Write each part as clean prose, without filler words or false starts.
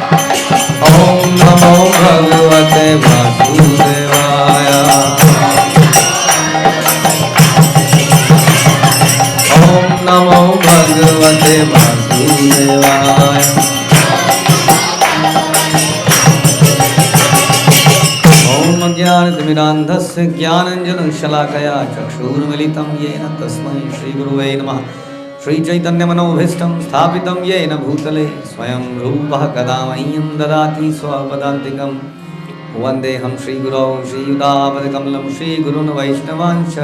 ओम नमो भगवते वासुदेवाय। ओम नमो भगवते वासुदेवाय। ओम ज्ञानतिमिरान्धस्य ज्ञानञ्जनशलाकया चक्षुरुन्मिलितं येन तस्मै श्रीगुरुवे नमः। श्रीचैतन्यमनोभीष्टं स्थापितं येन भूतले स्वयं रूपः कदा मह्यं ददाति स्वपदान्तिकं। वन्देऽहं श्रीगुरौ श्रीयुतापदकमलं श्रीगुरून् वैष्णवांश्च।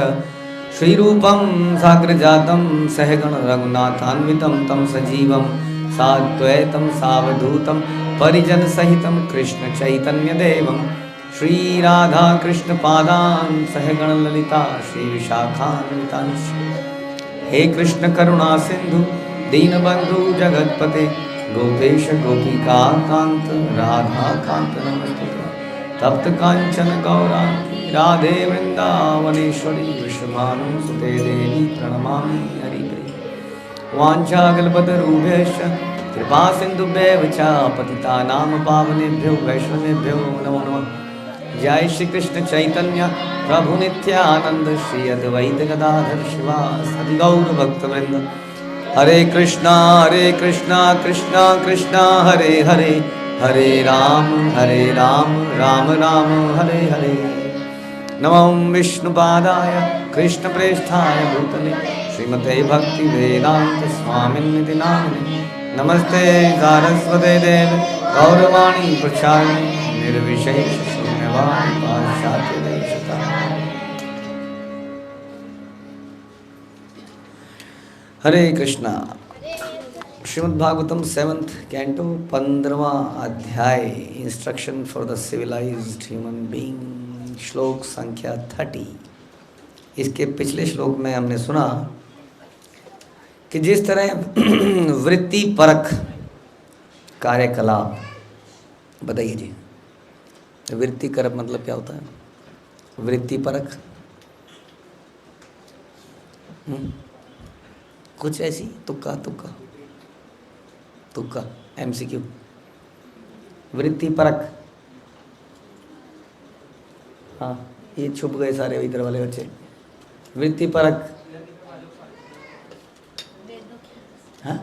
श्रीरूपं साग्रजातं सहगण रघुनाथान्वितं तं सजीवं साद्वैतं सावधूतं परिजनसहितं कृष्णचैतन्यदेवं श्रीराधाकृष्णपादान् सहगण ललिता श्रीविशाखान्वितांश्च। हे कृष्ण करुणा सिंधु दीनबंधु जगतपते गोपेश गोपिका कांत राधा कांत नमस्ते। तप्त कांचन गौरांगी राधे वृंदावनेश्वरी विश्वभानुसुते देवी प्रणमामि हरिप्रिये। वाञ्छाकल्पतरुभ्यश्च कृपा सिन्धुभ्येव च पतितानां पावनेभ्यो वैष्णवेभ्यो नमो नमः। जय श्री कृष्ण चैतन्य प्रभु नित्यानंद श्री अद्वैत गदाधर शिवासादि गौर भक्तवृंद। हरे कृष्णा कृष्णा कृष्णा हरे हरे, हरे राम राम राम हरे हरे। नमो विष्णुपादाय कृष्णप्रेष्ठाय भूतले श्रीमते भक्ति वेदांत स्वामिन्निति नामिने। नमस्ते सारस्वते देव गौरवाणी प्रचारिणे निर्विशेष शून्यवादी पाश्चात्य देशता। हरे कृष्णा। श्रीमद्भागवतम 7th कैंटो 15वां अध्याय instruction for the civilised human being, श्लोक संख्या 30। इसके पिछले श्लोक में हमने सुना कि जिस तरह वृत्ति परक कार्यकलाप, बताइए जी वृत्ति करक मतलब क्या होता है? वृत्ति परक कुछ ऐसी तुक्का तुक्का तुक्का MCQ। वृत्ति परक, हाँ ये छुप गए सारे इधर वाले बच्चे। वृत्ति परक, हाँ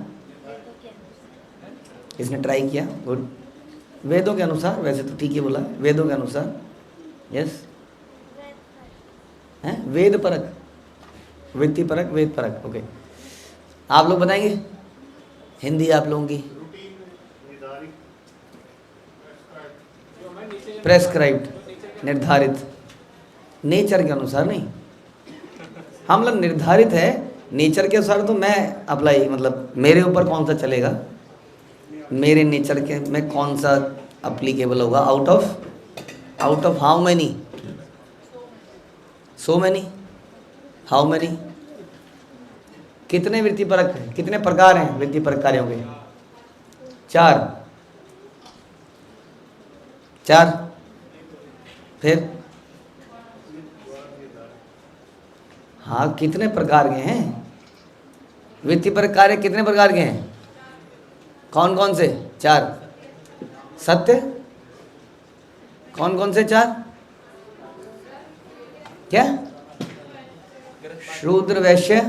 इसने ट्राई किया, गुड। वेदों के अनुसार, वैसे तो ठीक ही बोला, वेदों के अनुसार, यस हैं वेद परक, वृत्ति परक, वेद परक, ओके। आप लोग बताएंगे हिंदी आप लोगों की? प्रेस्क्राइब्ड, निर्धारित, नेचर के अनुसार नहीं। हम लोग निर्धारित है नेचर के अनुसार, तो मैं अप्लाई, मतलब मेरे ऊपर कौन सा चलेगा, मेरे नेचर के में कौन सा अप्लीकेबल होगा। Out of how many, so many, how many, कितने वृत्ति परक, कितने प्रकार हैं वृत्ति परक कार्यों के? 4। फिर हाँ कितने प्रकार के हैं वृत्ति परक कार्य? कितने प्रकार के हैं? कौन कौन से? 4। सत्य, कौन कौन से 4? क्या? शूद्र, वैश्य,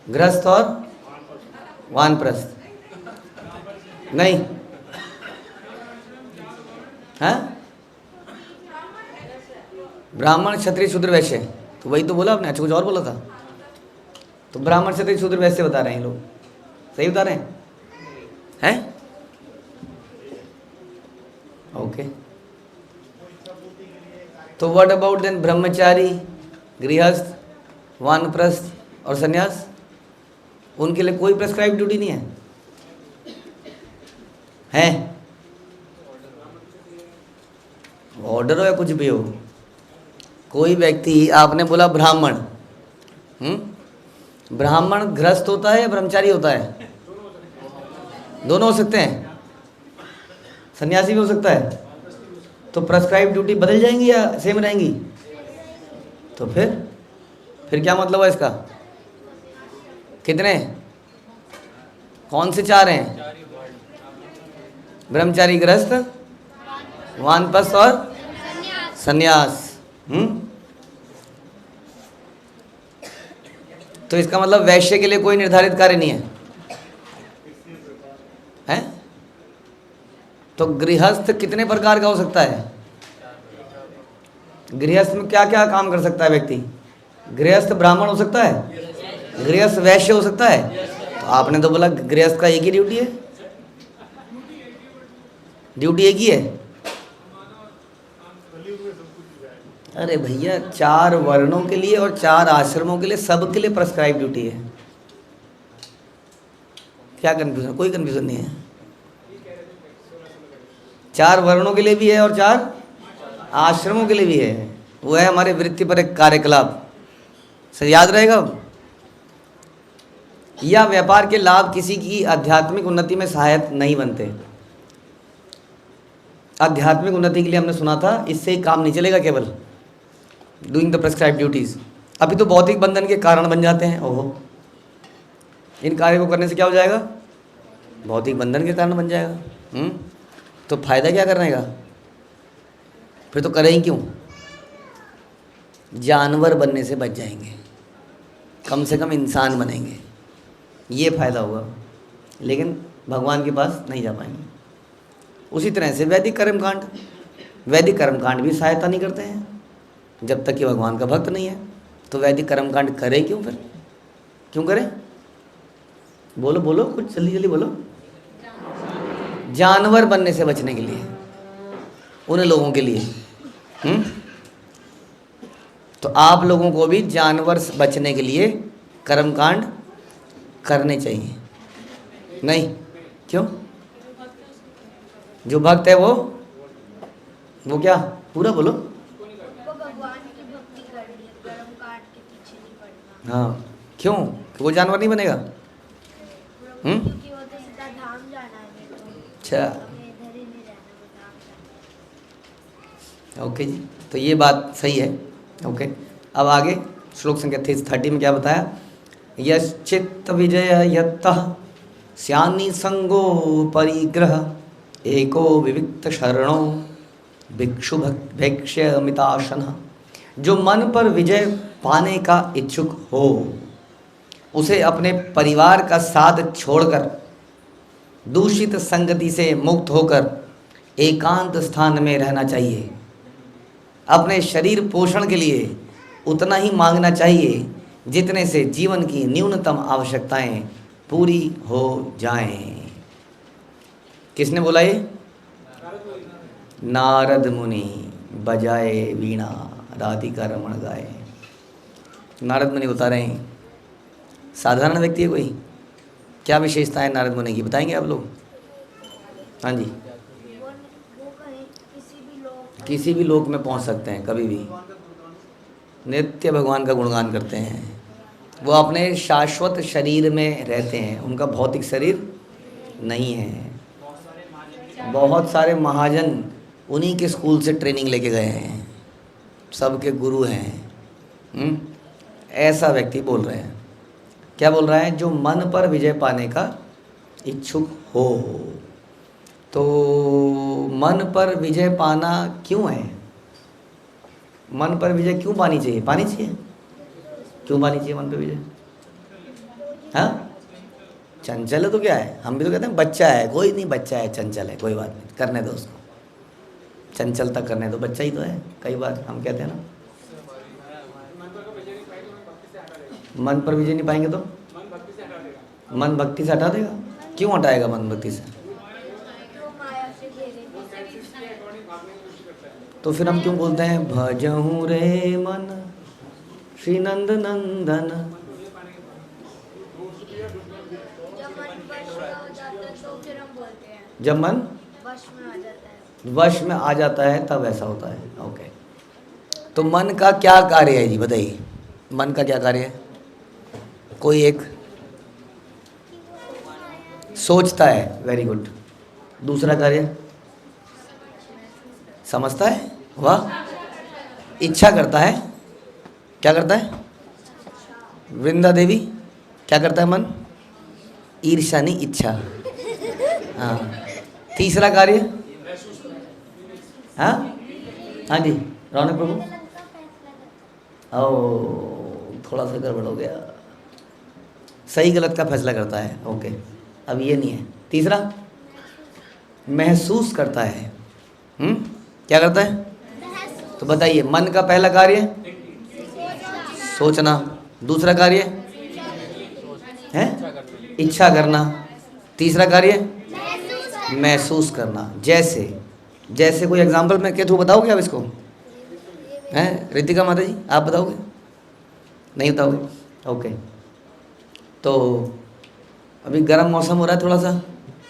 गृहस्थ और वानप्रस्थ। नहीं, हाँ ब्राह्मण, क्षत्रिय, शूद्र, वैश्य, तो वही तो बोला आपने। अच्छा कुछ और बोला था? तो ब्राह्मण, क्षत्रिय, शूद्र, वैश्य बता रहे हैं लोग, सही बता रहे हैं? ओके, तो व्हाट अबाउट देन ब्रह्मचारी, गृहस्थ, वानप्रस्थ और सन्यास? उनके लिए कोई प्रेस्क्राइब ड्यूटी नहीं है? ऑर्डर हो या कुछ भी हो, कोई व्यक्ति, आपने बोला ब्राह्मण, ब्राह्मण गृहस्थ होता है या ब्रह्मचारी होता है? दोनों हो सकते हैं, सन्यासी भी हो सकता है। तो प्रेस्क्राइब ड्यूटी बदल जाएंगी या सेम रहेंगी? तो फिर क्या मतलब है इसका? कितने, कौन से 4 हैं? ब्रह्मचारी, गृहस्थ, वानप्रस्थ और सन्यास। तो इसका मतलब वैश्य के लिए कोई निर्धारित कार्य नहीं है, हैं? तो गृहस्थ कितने प्रकार का हो सकता है? गृहस्थ में क्या क्या काम कर सकता है व्यक्ति? गृहस्थ ब्राह्मण हो सकता है, गृहस्थ वैश्य हो सकता है। तो आपने तो बोला गृहस्थ का एक ही ड्यूटी है, ड्यूटी एक ही है। अरे भैया, 4 वर्णों के लिए और 4 आश्रमों के लिए, सबके लिए प्रेस्क्राइब ड्यूटी है। क्या कन्फ्यूजन? कोई कन्फ्यूजन नहीं है। 4 वर्णों के लिए भी है और 4 आश्रमों के लिए भी है। वो है हमारे वृत्तिपरक कार्यकलाप से, याद रहेगा। या व्यापार के लाभ किसी की आध्यात्मिक उन्नति में सहायक नहीं बनते। आध्यात्मिक उन्नति के लिए हमने सुना था, इससे ही काम नहीं चलेगा केवल डूइंग द प्रेस्क्राइब ड्यूटीज। अभी तो भौतिक बंधन के कारण बन जाते हैं। ओहो, इन कार्य को करने से क्या हो जाएगा? भौतिक बंधन के कारण बन जाएगा। तो फायदा क्या करने का? फिर तो करें ही क्यों? जानवर बनने से बच जाएंगे, कम से कम इंसान बनेंगे, ये फायदा होगा। लेकिन भगवान के पास नहीं जा पाएंगे। उसी तरह से वैदिक कर्मकांड, वैदिक कर्मकांड भी सहायता नहीं करते हैं जब तक कि भगवान का भक्त नहीं है। तो वैदिक कर्मकांड करें क्यों? फिर क्यों करें? बोलो बोलो, कुछ जल्दी जल्दी बोलो। जानवर बनने से बचने के लिए, उन लोगों के लिए। तो आप लोगों को भी जानवर से बचने के लिए कर्मकांड करने चाहिए, नहीं? क्यों? जो भक्त है वो क्या? पूरा बोलो। वो भगवान की भक्ति करनी है, कर्मकांड के पीछे नहीं पड़ना। हाँ, क्यों? वो जानवर नहीं बनेगा? क्योंकि वो तो सीधा धाम जाना है, तो अच्छा, हमें इधर ही नहीं रहना, वो धाम जाना। ओके जी, तो ये बात सही है। ओके, अब आगे श्लोक संख्या 30 में क्या बताया? यश्चित्त विजय यत्तः स्यान्नि संगो परिग्रह एको विविक्त शरणो भिक्षु भैक्ष्य मिताशन। जो मन पर विजय पाने का इच्छुक हो, उसे अपने परिवार का साथ छोड़कर, दूषित संगति से मुक्त होकर एकांत स्थान में रहना चाहिए। अपने शरीर पोषण के लिए उतना ही मांगना चाहिए जितने से जीवन की न्यूनतम आवश्यकताएं पूरी हो जाएं। किसने बोला ये? नारद मुनि बजाए वीणा राधिका रमण गाए। नारद मुनि बता रहे हैं। साधारण व्यक्ति है कोई? क्या विशेषता है नारद मुनि की, बताएंगे आप लोग? हाँ जी। वो कहीं किसी भी लोक में पहुंच सकते हैं, कभी भी। नित्य भगवान का गुणगान करते हैं। वो अपने शाश्वत शरीर में रहते हैं, उनका भौतिक शरीर नहीं है। बहुत सारे महाजन उन्हीं के स्कूल से ट्रेनिंग लेके गए हैं, सबके गुरु हैं। ऐसा व्यक्ति बोल रहे हैं। क्या बोल रहा है? जो मन पर विजय पाने का इच्छुक हो। तो मन पर विजय पाना क्यों है? मन पर विजय क्यों पानी चाहिए? पानी चाहिए? क्यों पानी चाहिए मन पर विजय? हाँ, चंचल है तो क्या है? हम भी तो कहते हैं बच्चा है, कोई नहीं, बच्चा है, चंचल है, कोई बात नहीं, करने दो उसको, चंचलता करने दो, बच्चा ही तो है। कई बार हम कहते हैं ना, मन पर विजय नहीं पाएंगे तो मन भक्ति से हटा देगा। क्यों हटाएगा मन भक्ति से? तो फिर हम क्यों बोलते हैं भजहूँ रे मन श्री नंद नंदन? जब मन वश में आ जाता है तब ऐसा होता है। ओके, तो मन का क्या कार्य है जी, बताइए? मन का क्या कार्य है? कोई एक सोचता है, वेरी गुड। दूसरा कार्य समझता है, वाह। इच्छा करता है, क्या करता है? वृंदा देवी क्या करता है मन? ईर्ष्या नहीं, इच्छा। हाँ, तीसरा कार्य, हाँ हाँ जी रौनक प्रभु। ओ थोड़ा सा गड़बड़ हो गया, सही गलत का फैसला करता है। ओके, अब ये नहीं है। तीसरा महसूस करता है। क्या करता है? तो बताइए, मन का पहला कार्य सोचना, दूसरा कार्य है इच्छा करना, तीसरा कार्य महसूस करना। जैसे जैसे कोई एग्जांपल मैं के थ्रू बताओगे आप इसको? हैं रितिका माता जी, आप बताओगे? नहीं बताओगे? ओके, तो अभी गर्म मौसम हो रहा है थोड़ा सा,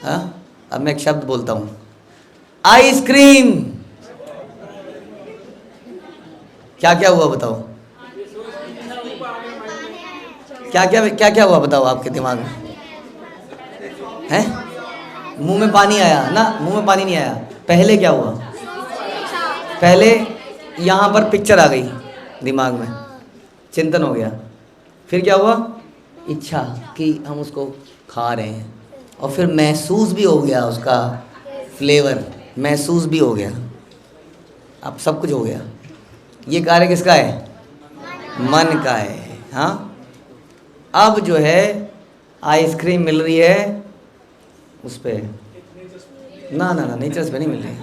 हाँ। अब मैं एक शब्द बोलता हूँ, आइसक्रीम। क्या क्या हुआ बताओ? क्या हुआ बताओ आपके दिमाग में? हैं? मुंह में पानी आया ना? मुंह में पानी नहीं आया। पहले क्या हुआ? पहले यहाँ पर पिक्चर आ गई दिमाग में, चिंतन हो गया। फिर क्या हुआ? इच्छा कि हम उसको खा रहे हैं, और फिर महसूस भी हो गया, उसका फ्लेवर महसूस भी हो गया। अब सब कुछ हो गया। ये कार्य किसका है? मन का है। हाँ, अब जो है आइसक्रीम मिल रही है उस पे ना ना ना नेचर्स पे नहीं मिल रही,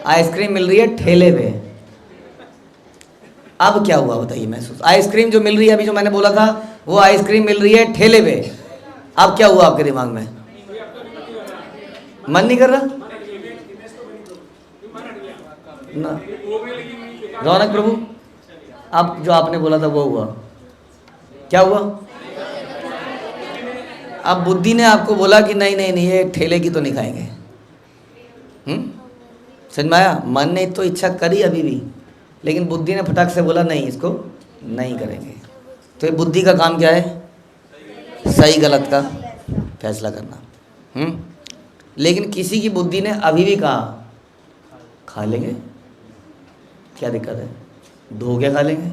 आइसक्रीम मिल रही है ठेले पे। अब क्या हुआ बताइए? महसूस। आइसक्रीम जो मिल रही है, अभी जो मैंने बोला था, वो आइसक्रीम मिल रही है ठेले पे। अब क्या हुआ आपके दिमाग में? मन नहीं कर रहा ना? रौनक प्रभु, अब जो आपने बोला था वो हुआ। क्या हुआ? अब बुद्धि ने आपको बोला कि नहीं नहीं नहीं, ये ठेले की तो नहीं खाएंगे। समझ में आया? मन ने तो इच्छा करी अभी भी, लेकिन बुद्धि ने फटाक से बोला नहीं, इसको नहीं करेंगे। तो ये बुद्धि का काम क्या है? सही गलत का फैसला करना। लेकिन किसी की बुद्धि ने अभी भी कहा खा लेंगे, क्या दिक्कत है, धो के खा लेंगे।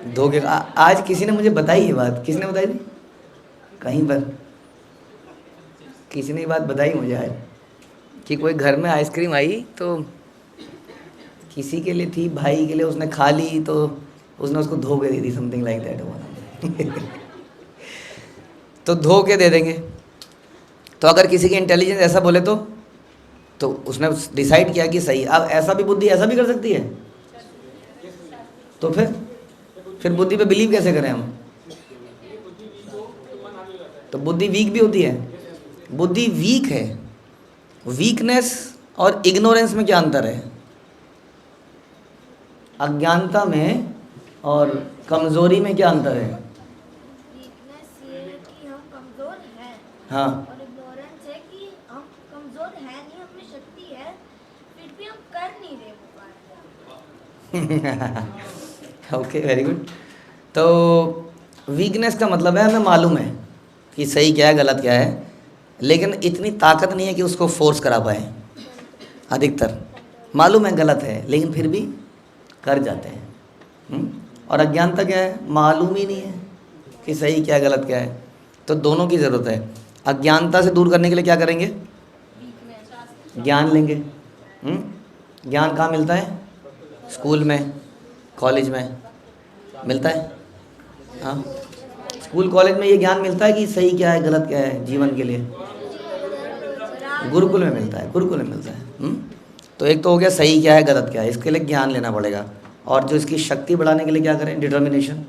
धो के आज किसी ने मुझे बताई ये बात। किसने बताई थी? कहीं पर किसी ने ये बात बताई मुझे आज, कि कोई घर में आइसक्रीम आई तो किसी के लिए थी, भाई के लिए, उसने खा ली तो उसने उसको धो के दे दी, समथिंग लाइक दैट। तो धो के दे देंगे। तो अगर किसी की इंटेलिजेंस ऐसा बोले तो उसने डिसाइड किया कि सही। अब ऐसा भी बुद्धि ऐसा भी कर सकती है, तो फिर बुद्धि पे बिलीव कैसे करें हम? तो बुद्धि वीक भी होती है। बुद्धि वीक है। वीकनेस और इग्नोरेंस में क्या अंतर है? अज्ञानता में और कमजोरी में क्या अंतर है? वीकनेस ये है कि हम कमजोर हैं, हाँ, और इग्नोरेंस है कि हम कमजोर हैं नहीं, हमें शक्ति है, फिर भी हम कर नहीं रहे वो कार्य। Okay, very good. तो वीकनेस का मतलब है हमें मालूम है कि सही क्या है गलत क्या है, लेकिन इतनी ताकत नहीं है कि उसको फोर्स करा पाए। अधिकतर मालूम है गलत है, लेकिन फिर भी कर जाते हैं। और अज्ञानता क्या है? मालूम ही नहीं है कि सही क्या है गलत क्या है। तो दोनों की ज़रूरत है। अज्ञानता से दूर करने के लिए क्या करेंगे? ज्ञान लेंगे। ज्ञान कहाँ मिलता है? स्कूल में, कॉलेज में मिलता है। हाँ, स्कूल कॉलेज में ये ज्ञान मिलता है कि सही क्या है गलत क्या है जीवन के लिए। गुरुकुल में मिलता है, गुरुकुल में मिलता है। तो एक तो हो गया सही क्या है गलत क्या है, इसके लिए ज्ञान लेना पड़ेगा। और जो इसकी शक्ति बढ़ाने के लिए क्या करें? डिटर्मिनेशन।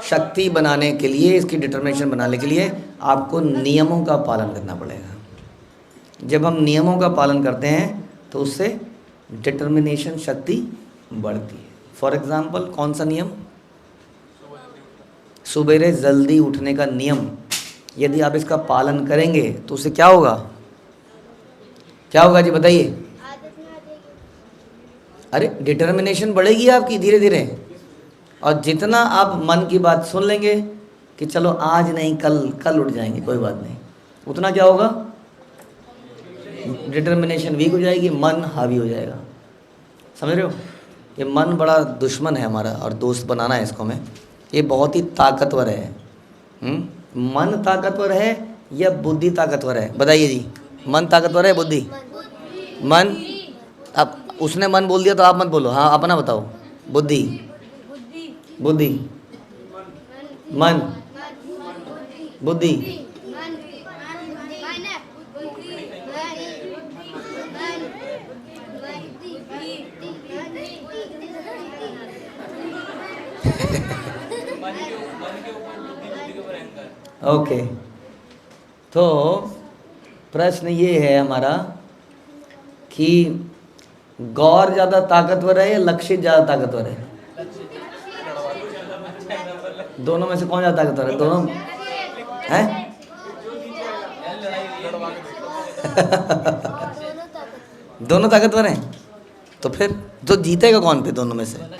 शक्ति बनाने के लिए, इसकी डिटर्मिनेशन बनाने के लिए आपको नियमों का पालन करना पड़ेगा। जब हम नियमों का पालन करते हैं तो उससे डिटर्मिनेशन शक्ति बढ़ती है। फॉर एग्जाम्पल, कौन सा नियम? सुबेरे जल्दी उठने का नियम। यदि आप इसका पालन करेंगे तो उससे क्या होगा? क्या होगा जी बताइए? अरे डिटर्मिनेशन बढ़ेगी आपकी धीरे धीरे। और जितना आप मन की बात सुन लेंगे कि चलो आज नहीं कल उठ जाएंगे, कोई बात नहीं, उतना क्या होगा? डिटर्मिनेशन वीक हो जाएगी, मन हावी हो जाएगा। समझ रहे हो? ये मन बड़ा दुश्मन है हमारा और दोस्त बनाना है इसको हमें। ये बहुत ही ताकतवर है। मन ताकतवर है या बुद्धि ताकतवर है? बताइए जी, मन ताकतवर है बुद्धि? मन। अब उसने मन बोल दिया तो आप मत बोलो, हाँ अपना बताओ। बुद्धि, बुद्धि, मन, बुद्धि। ओके, तो प्रश्न ये है हमारा कि गौर ज़्यादा ताकतवर है या लक्षित ज़्यादा ताकतवर है? दोनों में से कौन ज़्यादा ताकतवर है? दोनों हैं? दोनों ताकतवर हैं। तो फिर तो जीतेगा कौन पे दोनों में से?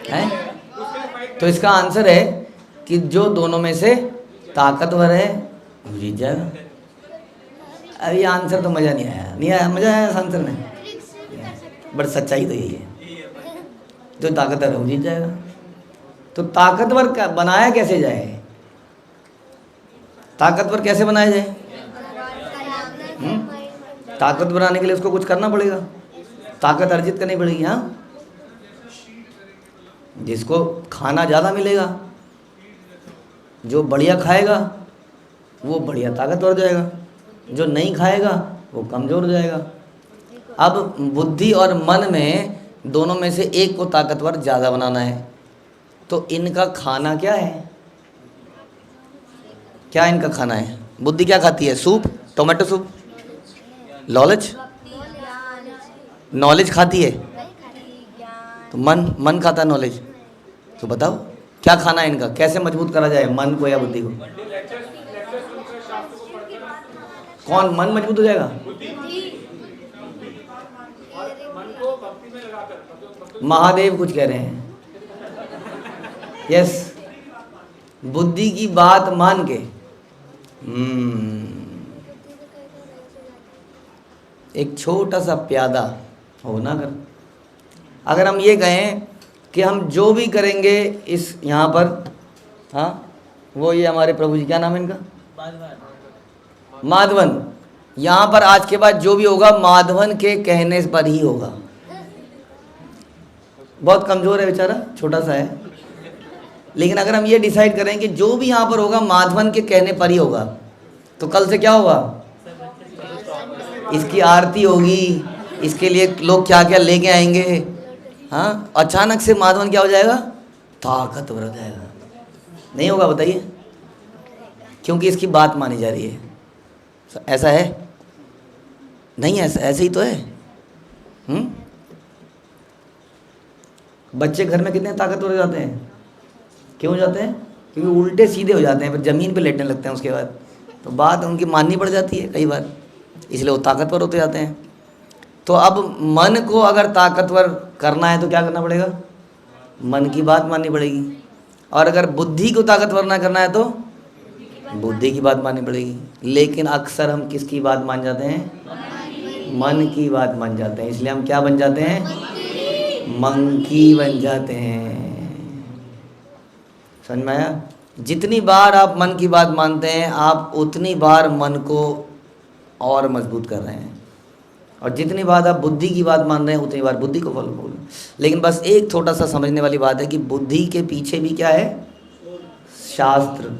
हैं? तो इसका आंसर है कि जो दोनों में से ताकतवर है वो जीत जाएगा। अब ये आंसर तो मज़ा नहीं आया, नहीं आया? मज़ा आया इस आंसर में, बट सच्चाई तो यही है, जो ताकतवर है वो जीत जाएगा। तो ताकतवर का बनाया कैसे जाए? ताकतवर कैसे बनाया जाए? ताकत बनाने के लिए उसको कुछ करना पड़ेगा, ताकत अर्जित करनी पड़ेगी। हाँ, जिसको खाना ज़्यादा मिलेगा, जो बढ़िया खाएगा वो बढ़िया ताकतवर हो जाएगा, जो नहीं खाएगा वो कमज़ोर हो जाएगा। अब बुद्धि और मन में दोनों में से एक को ताकतवर ज़्यादा बनाना है, तो इनका खाना क्या है? क्या इनका खाना है? बुद्धि क्या खाती है? Soup, tomato soup. Knowledge, knowledge खाती है। तो मन खाता है नॉलेज। तो बताओ क्या खाना है इनका? कैसे मजबूत करा जाए मन को या बुद्धि को? कौन मन मजबूत हो जाएगा? महादेव कुछ कह रहे हैं। यस, बुद्धि की बात मान के एक छोटा सा प्यादा हो ना, अगर हम ये कहें कि हम जो भी करेंगे इस यहाँ पर, हाँ वो ये हमारे प्रभु जी, क्या नाम है इनका? माधवन। यहाँ पर आज के बाद जो भी होगा माधवन के कहने पर ही होगा। बहुत कमज़ोर है बेचारा, छोटा सा है, लेकिन अगर हम ये डिसाइड करें कि जो भी यहाँ पर होगा माधवन के कहने पर ही होगा, तो कल से क्या होगा? इसकी आरती होगी, इसके लिए लोग क्या क्या लेके आएंगे। हाँ, अचानक से माधवन क्या हो जाएगा? ताकतवर हो जाएगा। नहीं होगा? बताइए, क्योंकि इसकी बात मानी जा रही है। ऐसा है? नहीं, ऐसे ही तो है। बच्चे घर में कितने ताकतवर हो जाते हैं? क्यों हो जाते हैं? क्योंकि उल्टे सीधे हो जाते हैं, फिर ज़मीन पे लेटने लगते हैं उसके बाद, तो बात उनकी माननी पड़ जाती है कई बार, इसलिए वो ताकतवर होते जाते हैं। तो अब मन को अगर ताकतवर करना है तो क्या करना पड़ेगा? मन की बात माननी पड़ेगी। और अगर बुद्धि को ताकतवर ना करना है तो बुद्धि की बात माननी पड़ेगी। लेकिन अक्सर हम किसकी बात मान जाते हैं? मन की बात मान जाते हैं, इसलिए हम क्या बन जाते हैं? मंकी बन जाते हैं। समझ में आया? जितनी बार आप मन की बात मानते हैं आप उतनी बार मन को और मजबूत कर रहे हैं, और जितनी बार आप बुद्धि की बात मान रहे हैं उतनी बार बुद्धि को फॉलो करो। लेकिन बस एक छोटा सा समझने वाली बात है कि बुद्धि के पीछे भी क्या है? शास्त्र,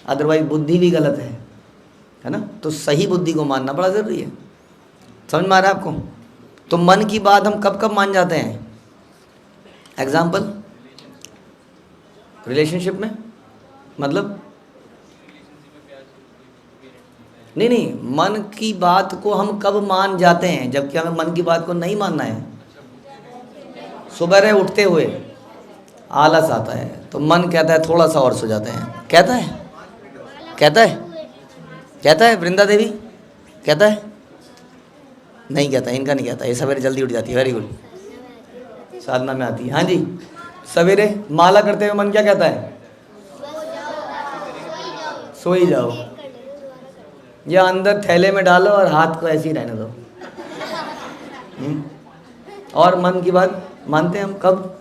अदरवाइज बुद्धि भी गलत है ना? तो सही बुद्धि को मानना बड़ा ज़रूरी है। समझ में आ रहा है आपको? तो मन की बात हम कब कब मान जाते हैं? एग्जाम्पल, रिलेशनशिप में, मतलब नहीं, मन की बात को हम कब मान जाते हैं जबकि हमें मन की बात को नहीं मानना है? सुबह उठते हुए आलस आता है तो मन कहता है थोड़ा सा और सो जाते हैं। कहता है? कहता है? कहता है? वृंदा देवी कहता है? नहीं कहता, इनका नहीं कहता, ये सवेरे जल्दी उठ जाती है। वेरी गुड, साधना में आती है। हाँ जी, सवेरे माला करते हुए मन क्या कहता है? सो ही जाओ, या अंदर थैले में डालो और हाथ को ऐसे ही रहने दो। और मन की बात मानते हैं हम कब?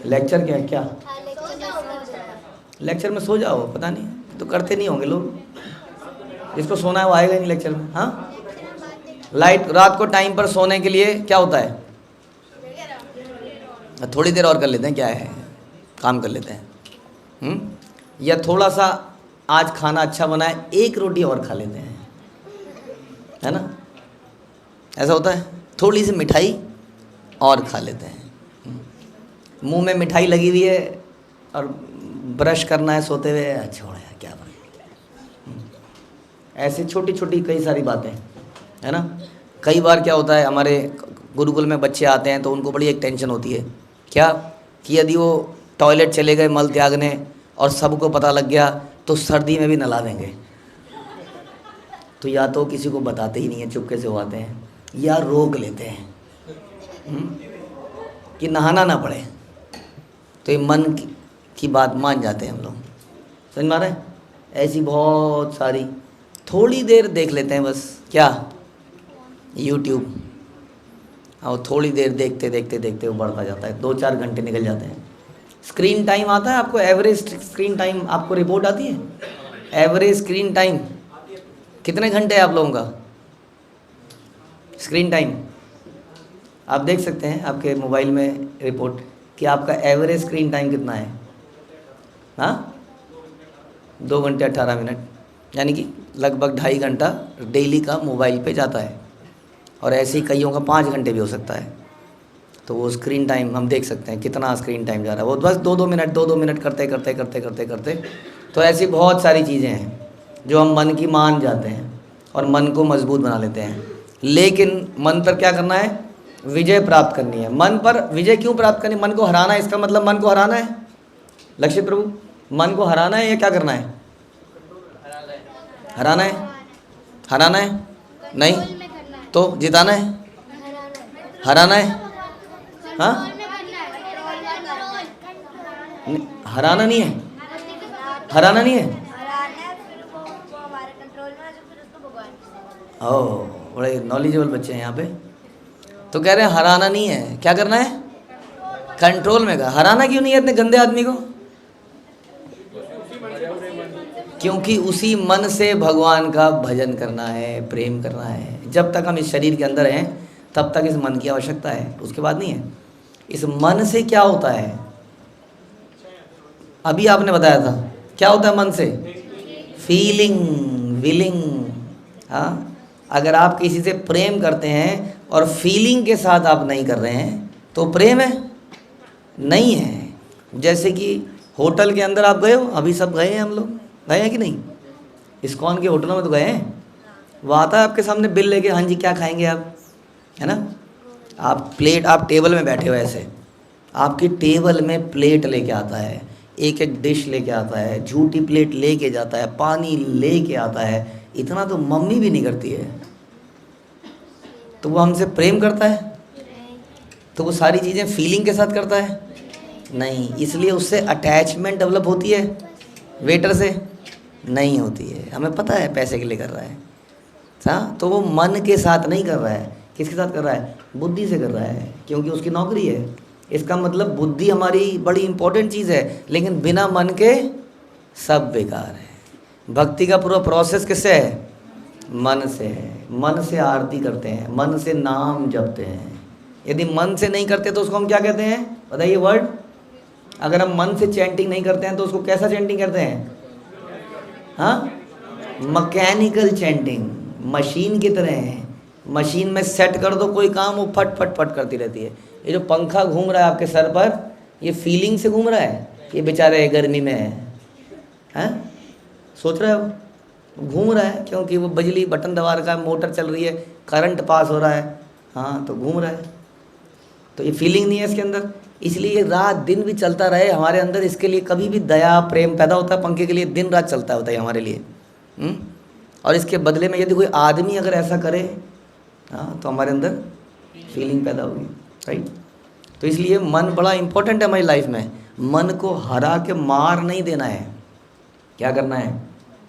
लेक्चर क्या है? क्या लेक्चर में सो जाओ? पता नहीं, तो करते नहीं होंगे लोग। जिसको सोना है वो आएगा नहीं लेक्चर में। हाँ, लाइट रात को टाइम पर सोने के लिए क्या होता है? थोड़ी देर और कर लेते हैं, क्या है, काम कर लेते हैं। या थोड़ा सा आज खाना अच्छा बना है, एक रोटी और खा लेते हैं, है ना? ऐसा होता है। थोड़ी सी मिठाई और खा लेते हैं। मुंह में मिठाई लगी हुई है और ब्रश करना है सोते हुए, छोड़ यार क्या बने। ऐसी छोटी छोटी कई सारी बातें, है ना? कई बार क्या होता है, हमारे गुरुकुल में बच्चे आते हैं तो उनको बड़ी एक टेंशन होती है, क्या कि यदि वो टॉयलेट चले गए मल त्यागने और सबको पता लग गया तो सर्दी में भी नला देंगे। तो या तो किसी को बताते ही नहीं है, चुपके से वो आते हैं, या रोक लेते हैं कि नहाना ना पड़े। तो ये मन की बात मान जाते हैं हम लोग, समझ में आ रहा है? ऐसी बहुत सारी, थोड़ी देर देख लेते हैं बस, क्या, यूट्यूब। और थोड़ी देर देखते देखते देखते वो बढ़ता जाता है, 2-4 घंटे निकल जाते हैं। स्क्रीन टाइम आता है आपको, एवरेज स्क्रीन टाइम आपको रिपोर्ट आती है? एवरेज स्क्रीन टाइम कितने घंटे है आप लोगों का स्क्रीन टाइम? आप देख सकते हैं आपके मोबाइल में रिपोर्ट कि आपका एवरेज स्क्रीन टाइम कितना है। हाँ, 2 घंटे 18 मिनट, यानी कि लगभग 2.5 घंटा डेली का मोबाइल पे जाता है। और ऐसे ही कईयों का 5 घंटे भी हो सकता है। तो वो स्क्रीन टाइम हम देख सकते हैं कितना स्क्रीन टाइम जा रहा है। वो बस 2-2 मिनट 2-2 मिनट करते करते करते करते करते। तो ऐसी बहुत सारी चीज़ें हैं जो हम मन की मान जाते हैं और मन को मजबूत बना लेते हैं। लेकिन मन पर क्या करना है? विजय प्राप्त करनी है। मन पर विजय क्यों प्राप्त करनी? मन को हराना है, इसका मतलब मन को हराना है। लक्षित प्रभु, मन को हराना है या क्या करना है? हराना है। हराना है नहीं तो जिताना है, हराना है। हाँ, हराना नहीं है, हराना नहीं है। ओह, बड़े नॉलेजेबल बच्चे हैं यहाँ पे। तो कह रहे हैं हराना नहीं है, क्या करना है? कंट्रोल में। का हराना क्यों नहीं है इतने गंदे आदमी को? क्योंकि उसी मन से भगवान का भजन करना है, प्रेम करना है। जब तक हम इस शरीर के अंदर हैं तब तक इस मन की आवश्यकता है, उसके बाद नहीं है। इस मन से क्या होता है? अभी आपने बताया था, क्या होता है मन से? Feeling, willing. हाँ, अगर आप किसी से प्रेम करते हैं और फीलिंग के साथ आप नहीं कर रहे हैं तो प्रेम है? नहीं है। जैसे कि होटल के अंदर आप गए हो, अभी सब गए हैं, हम लोग गए हैं कि नहीं? इस्कॉन के होटलों में तो गए हैं। वो आता है आपके सामने बिल लेके, हाँ जी क्या खाएंगे आप, है ना? आप टेबल में बैठे हो, ऐसे आपकी टेबल में प्लेट लेके आता है, एक एक डिश लेके आता है, झूठी प्लेट लेके जाता है, पानी लेके आता है। इतना तो मम्मी भी नहीं करती है। तो वो हमसे प्रेम करता है? तो वो सारी चीज़ें फीलिंग के साथ करता है? नहीं। इसलिए उससे अटैचमेंट डेवलप होती है? वेटर से नहीं होती है। हमें पता है पैसे के लिए कर रहा है। हाँ, तो वो मन के साथ नहीं कर रहा है। किसके साथ कर रहा है? बुद्धि से कर रहा है, क्योंकि उसकी नौकरी है। इसका मतलब बुद्धि हमारी बड़ी इंपॉर्टेंट चीज़ है, लेकिन बिना मन के सब बेकार है। भक्ति का पूरा प्रोसेस किससे है? मन से है। मन से आरती करते हैं, मन से नाम जपते हैं। यदि मन से नहीं करते तो उसको हम क्या कहते हैं? बताइए वर्ड। अगर हम मन से चैंटिंग नहीं करते हैं तो उसको कैसा चैंटिंग करते हैं? हाँ, मैकेनिकल चैंटिंग, मशीन की तरह है। मशीन में सेट कर दो कोई काम, वो फट फट फट करती रहती है। ये जो पंखा घूम रहा है आपके सर पर, ये फीलिंग से घूम रहा है? ये बेचारे गर्मी में है, सोच रहे हो? घूम रहा है क्योंकि वो बिजली बटन दबा रखा है, मोटर चल रही है, करंट पास हो रहा है, हाँ, तो घूम रहा है। तो ये फीलिंग नहीं है इसके अंदर। इसलिए रात दिन भी चलता रहे हमारे अंदर, इसके लिए कभी भी दया प्रेम पैदा होता है। पंखे के लिए दिन रात चलता होता है हमारे लिए। और इसके बदले में यदि कोई आदमी अगर ऐसा करे, हाँ, तो हमारे अंदर फीलिंग पैदा होगी, राइट? तो इसलिए मन बड़ा इंपॉर्टेंट है हमारी लाइफ में। मन को हरा के मार नहीं देना है। क्या करना है?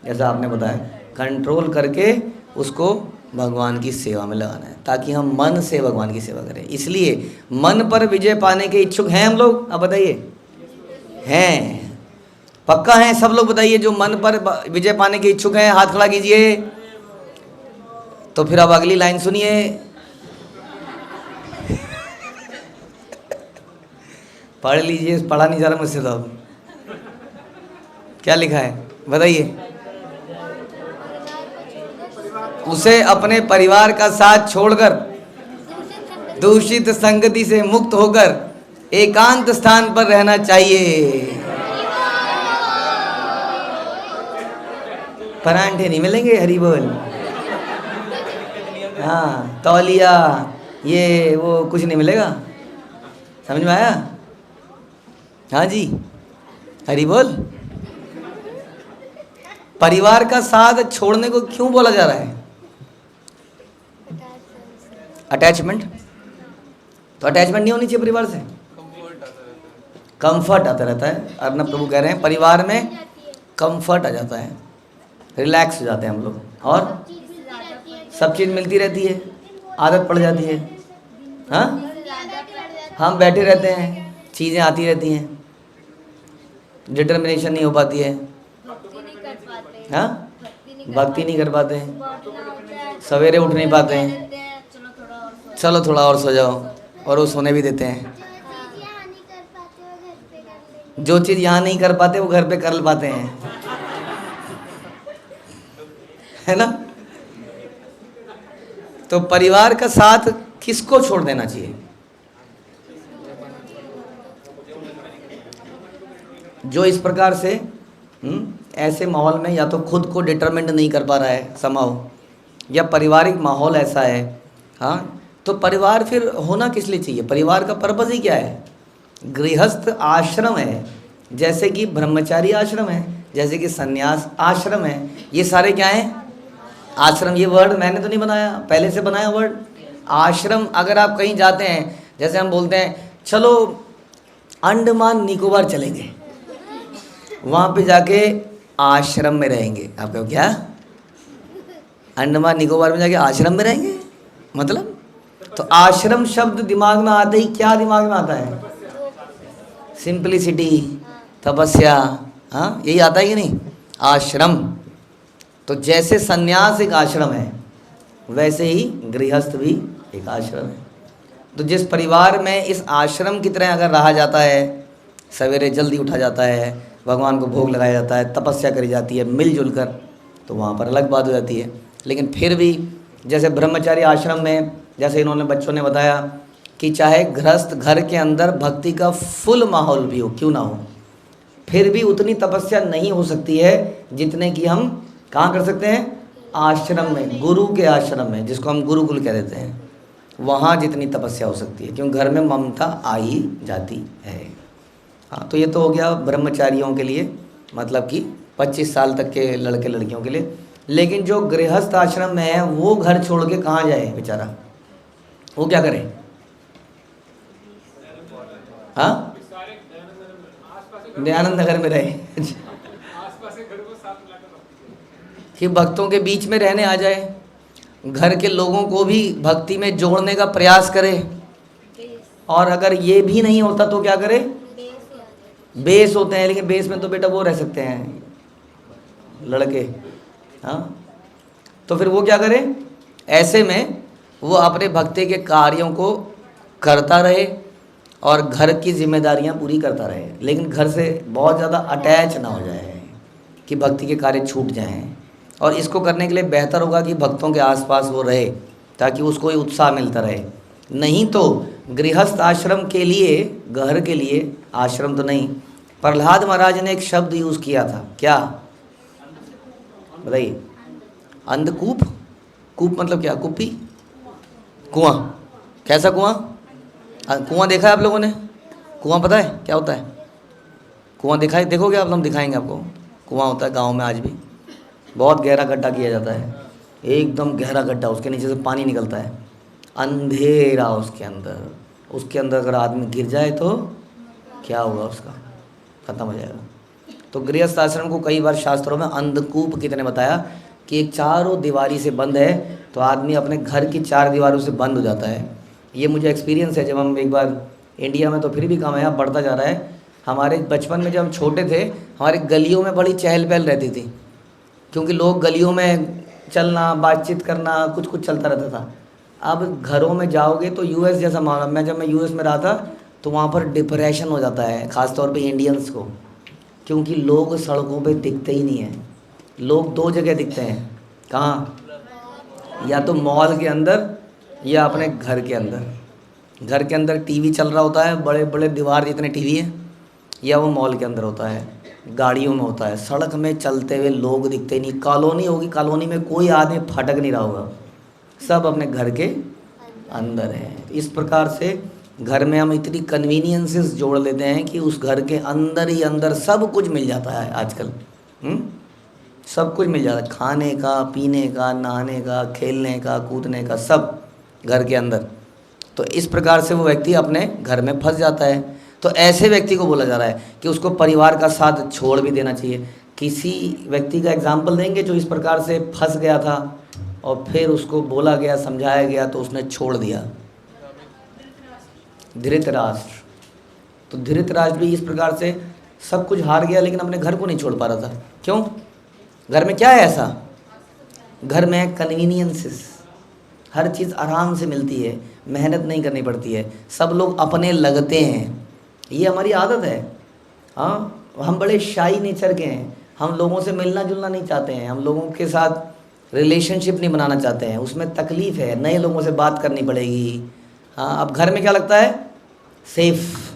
जैसा आपने बताया, कंट्रोल करके उसको भगवान की सेवा में लगाना है, ताकि हम मन से भगवान की सेवा करें। इसलिए मन पर विजय पाने के इच्छुक हैं हम लोग? अब बताइए, हैं? पक्का हैं सब लोग? बताइए, जो मन पर विजय पाने के इच्छुक हैं हाथ खड़ा कीजिए। तो फिर अब अगली लाइन सुनिए। पढ़ लीजिए, पढ़ा नहीं जा रहा मुझसे तो। अब क्या लिखा है बताइए? उसे अपने परिवार का साथ छोड़कर, दूषित संगति से मुक्त होकर एकांत स्थान पर रहना चाहिए। परांठे नहीं मिलेंगे, हरी बोल। हाँ, तौलिया, ये वो कुछ नहीं मिलेगा। समझ में आया? हाँ जी, हरी बोल। परिवार का साथ छोड़ने को क्यों बोला जा रहा है? अटैचमेंट। तो अटैचमेंट नहीं होनी चाहिए परिवार से, कंफर्ट आता रहता है। अर्नब प्रभु कह रहे हैं परिवार में कंफर्ट आ जाता है, रिलैक्स हो जाते हैं हम लोग, और सब चीज़ मिलती रहती है, आदत पड़ जाती है। हाँ, हम बैठे रहते हैं, चीज़ें आती रहती हैं, डिटर्मिनेशन नहीं हो पाती है। हाँ, भक्ति नहीं कर पाते हैं, सवेरे उठ नहीं पाते हैं, चलो थोड़ा और सो जाओ, और वो सोने भी देते हैं। जो चीज़ यहाँ नहीं कर पाते वो घर पे कर पाते हैं, है ना? तो परिवार का साथ किसको छोड़ देना चाहिए? जो इस प्रकार से ऐसे माहौल में या तो खुद को डिटरमिनेट नहीं कर पा रहा है समाओ, या पारिवारिक माहौल ऐसा है। हाँ, तो परिवार फिर होना किस लिए चाहिए? परिवार का पर्पस ही क्या है? गृहस्थ आश्रम है, जैसे कि ब्रह्मचारी आश्रम है, जैसे कि सन्यास आश्रम है। ये सारे क्या हैं? आश्रम। ये वर्ड मैंने तो नहीं बनाया, पहले से बनाया वर्ड आश्रम। अगर आप कहीं जाते हैं, जैसे हम बोलते हैं चलो अंडमान निकोबार चलेंगे, वहाँ पे जाके आश्रम में रहेंगे। आप कहो क्या? अंडमान निकोबार में जाके आश्रम में रहेंगे मतलब? तो आश्रम शब्द दिमाग में आते ही क्या दिमाग में आता है? सिंपलिसिटी, तपस्या। हाँ, यही आता है कि नहीं? आश्रम। तो जैसे सन्यास एक आश्रम है, वैसे ही गृहस्थ भी एक आश्रम है। तो जिस परिवार में इस आश्रम की तरह अगर रहा जाता है, सवेरे जल्दी उठा जाता है, भगवान को भोग लगाया जाता है, तपस्या करी जाती है मिलजुल कर, तो वहाँ पर अलग बात हो जाती है। लेकिन फिर भी जैसे ब्रह्मचारी आश्रम में, जैसे इन्होंने बच्चों ने बताया कि चाहे गृहस्थ घर के अंदर भक्ति का फुल माहौल भी हो, क्यों ना हो, फिर भी उतनी तपस्या नहीं हो सकती है जितने की हम कहाँ कर सकते हैं? आश्रम में, गुरु के आश्रम में, जिसको हम गुरुकुल कह देते हैं, वहाँ जितनी तपस्या हो सकती है, क्योंकि घर में ममता आ ही जाती है। हाँ, तो ये तो हो गया ब्रह्मचारियों के लिए, मतलब कि 25 साल तक के लड़के लड़कियों के लिए। लेकिन जो गृहस्थ आश्रम में है, वो घर छोड़ के कहाँ जाए बेचारा? वो क्या करे? हाँ, दयानंद नगर में रहे कि भक्तों के बीच में रहने आ जाए, घर के लोगों को भी भक्ति में जोड़ने का प्रयास करे। और अगर ये भी नहीं होता तो क्या करे? बेस होते हैं, लेकिन बेस में तो बेटा वो रह सकते हैं लड़के। हाँ, तो फिर वो क्या करे? ऐसे में वो अपने भक्ति के कार्यों को करता रहे और घर की जिम्मेदारियां पूरी करता रहे, लेकिन घर से बहुत ज़्यादा अटैच ना हो जाए कि भक्ति के कार्य छूट जाएं। और इसको करने के लिए बेहतर होगा कि भक्तों के आसपास वो रहे, ताकि उसको ही उत्साह मिलता रहे। नहीं तो गृहस्थ आश्रम के लिए, घर के लिए आश्रम तो नहीं। प्रहलाद महाराज ने एक शब्द यूज़ किया था, क्या बताइए? अंधकूप। कूप मतलब क्या? कुप्पी, कुआं। कैसा कुआं? कुआं देखा है आप लोगों ने? कुआं पता है क्या होता है? कुआं देखा है? देखोगे आप? हम दिखाएंगे आपको। कुआं होता है गांव में आज भी, बहुत गहरा गड्ढा किया जाता है, एकदम गहरा गड्ढा, उसके नीचे से पानी निकलता है, अंधेरा उसके अंदर। उसके अंदर अगर आदमी गिर जाए तो क्या होगा? उसका खत्म हो जाएगा। तो गृहस्थ आश्रम को कई बार शास्त्रों में अंधकूप कितने बताया कि एक चारों दीवारी से बंद है तो आदमी अपने घर की चार दीवारों से बंद हो जाता है। ये मुझे एक्सपीरियंस है। जब हम एक बार इंडिया में, तो फिर भी कामयाब बढ़ता जा रहा है। हमारे बचपन में जब हम छोटे थे, हमारे गलियों में बड़ी चहल पहल रहती थी, क्योंकि लोग गलियों में चलना, बातचीत करना, कुछ कुछ चलता रहता था। अब घरों में जाओगे तो यूएस जैसा माहौल। जब मैं यूएस में रहा था तो वहाँ पर डिप्रेशन हो जाता है, ख़ासतौर पे इंडियंस को, क्योंकि लोग सड़कों पे दिखते ही नहीं हैं। लोग दो जगह दिखते हैं, कहाँ? या तो मॉल के अंदर या अपने घर के अंदर। घर के अंदर टीवी चल रहा होता है, बड़े बड़े दीवार जितने टीवी हैं, या वो मॉल के अंदर होता है, गाड़ियों में होता है। सड़क में चलते हुए लोग दिखते नहीं। कॉलोनी होगी, कॉलोनी में कोई आदमी फटक नहीं रहा होगा, सब अपने घर के अंदर है। इस प्रकार से घर में हम इतनी कन्वीनियंसेस जोड़ लेते हैं कि उस घर के अंदर ही अंदर सब कुछ मिल जाता है आजकल। सब कुछ मिल जाता है, खाने का, पीने का, नहाने का, खेलने का, कूदने का, सब घर के अंदर। तो इस प्रकार से वो व्यक्ति अपने घर में फंस जाता है। तो ऐसे व्यक्ति को बोला जा रहा है कि उसको परिवार का साथ छोड़ भी देना चाहिए। किसी व्यक्ति का एग्जाम्पल देंगे जो इस प्रकार से फंस गया था और फिर उसको बोला गया, समझाया गया, तो उसने छोड़ दिया। धृतराष्ट्र। तो धृतराष्ट्र भी इस प्रकार से सब कुछ हार गया, लेकिन अपने घर को नहीं छोड़ पा रहा था। क्यों? घर में क्या है ऐसा? घर में कन्वीनियंसेस, हर चीज़ आराम से मिलती है, मेहनत नहीं करनी पड़ती है, सब लोग अपने लगते हैं। ये हमारी आदत है। हाँ, हम बड़े शाई नेचर के हैं, हम लोगों से मिलना जुलना नहीं चाहते हैं, हम लोगों के साथ रिलेशनशिप नहीं बनाना चाहते हैं, उसमें तकलीफ़ है, नए लोगों से बात करनी पड़ेगी। हाँ, अब घर में क्या लगता है? सेफ।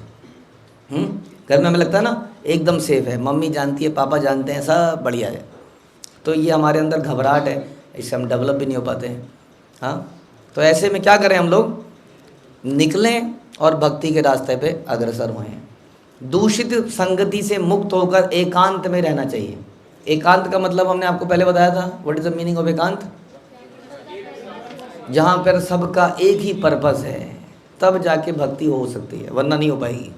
घर में हमें लगता है ना एकदम सेफ है, मम्मी जानती है, पापा जानते हैं, सब बढ़िया है। तो ये हमारे अंदर घबराहट है, इससे हम डेवलप भी नहीं हो पाते हैं। हाँ, तो ऐसे में क्या करें हम लोग? निकलें और भक्ति के रास्ते पे अग्रसर हों। दूषित संगति से मुक्त होकर एकांत में रहना चाहिए। एकांत का मतलब हमने आपको पहले बताया था। What is the meaning of एकांत? जहाँ पर सबका एक ही पर्पस है, तब जाके भक्ति हो सकती है, वरना नहीं हो पाएगी।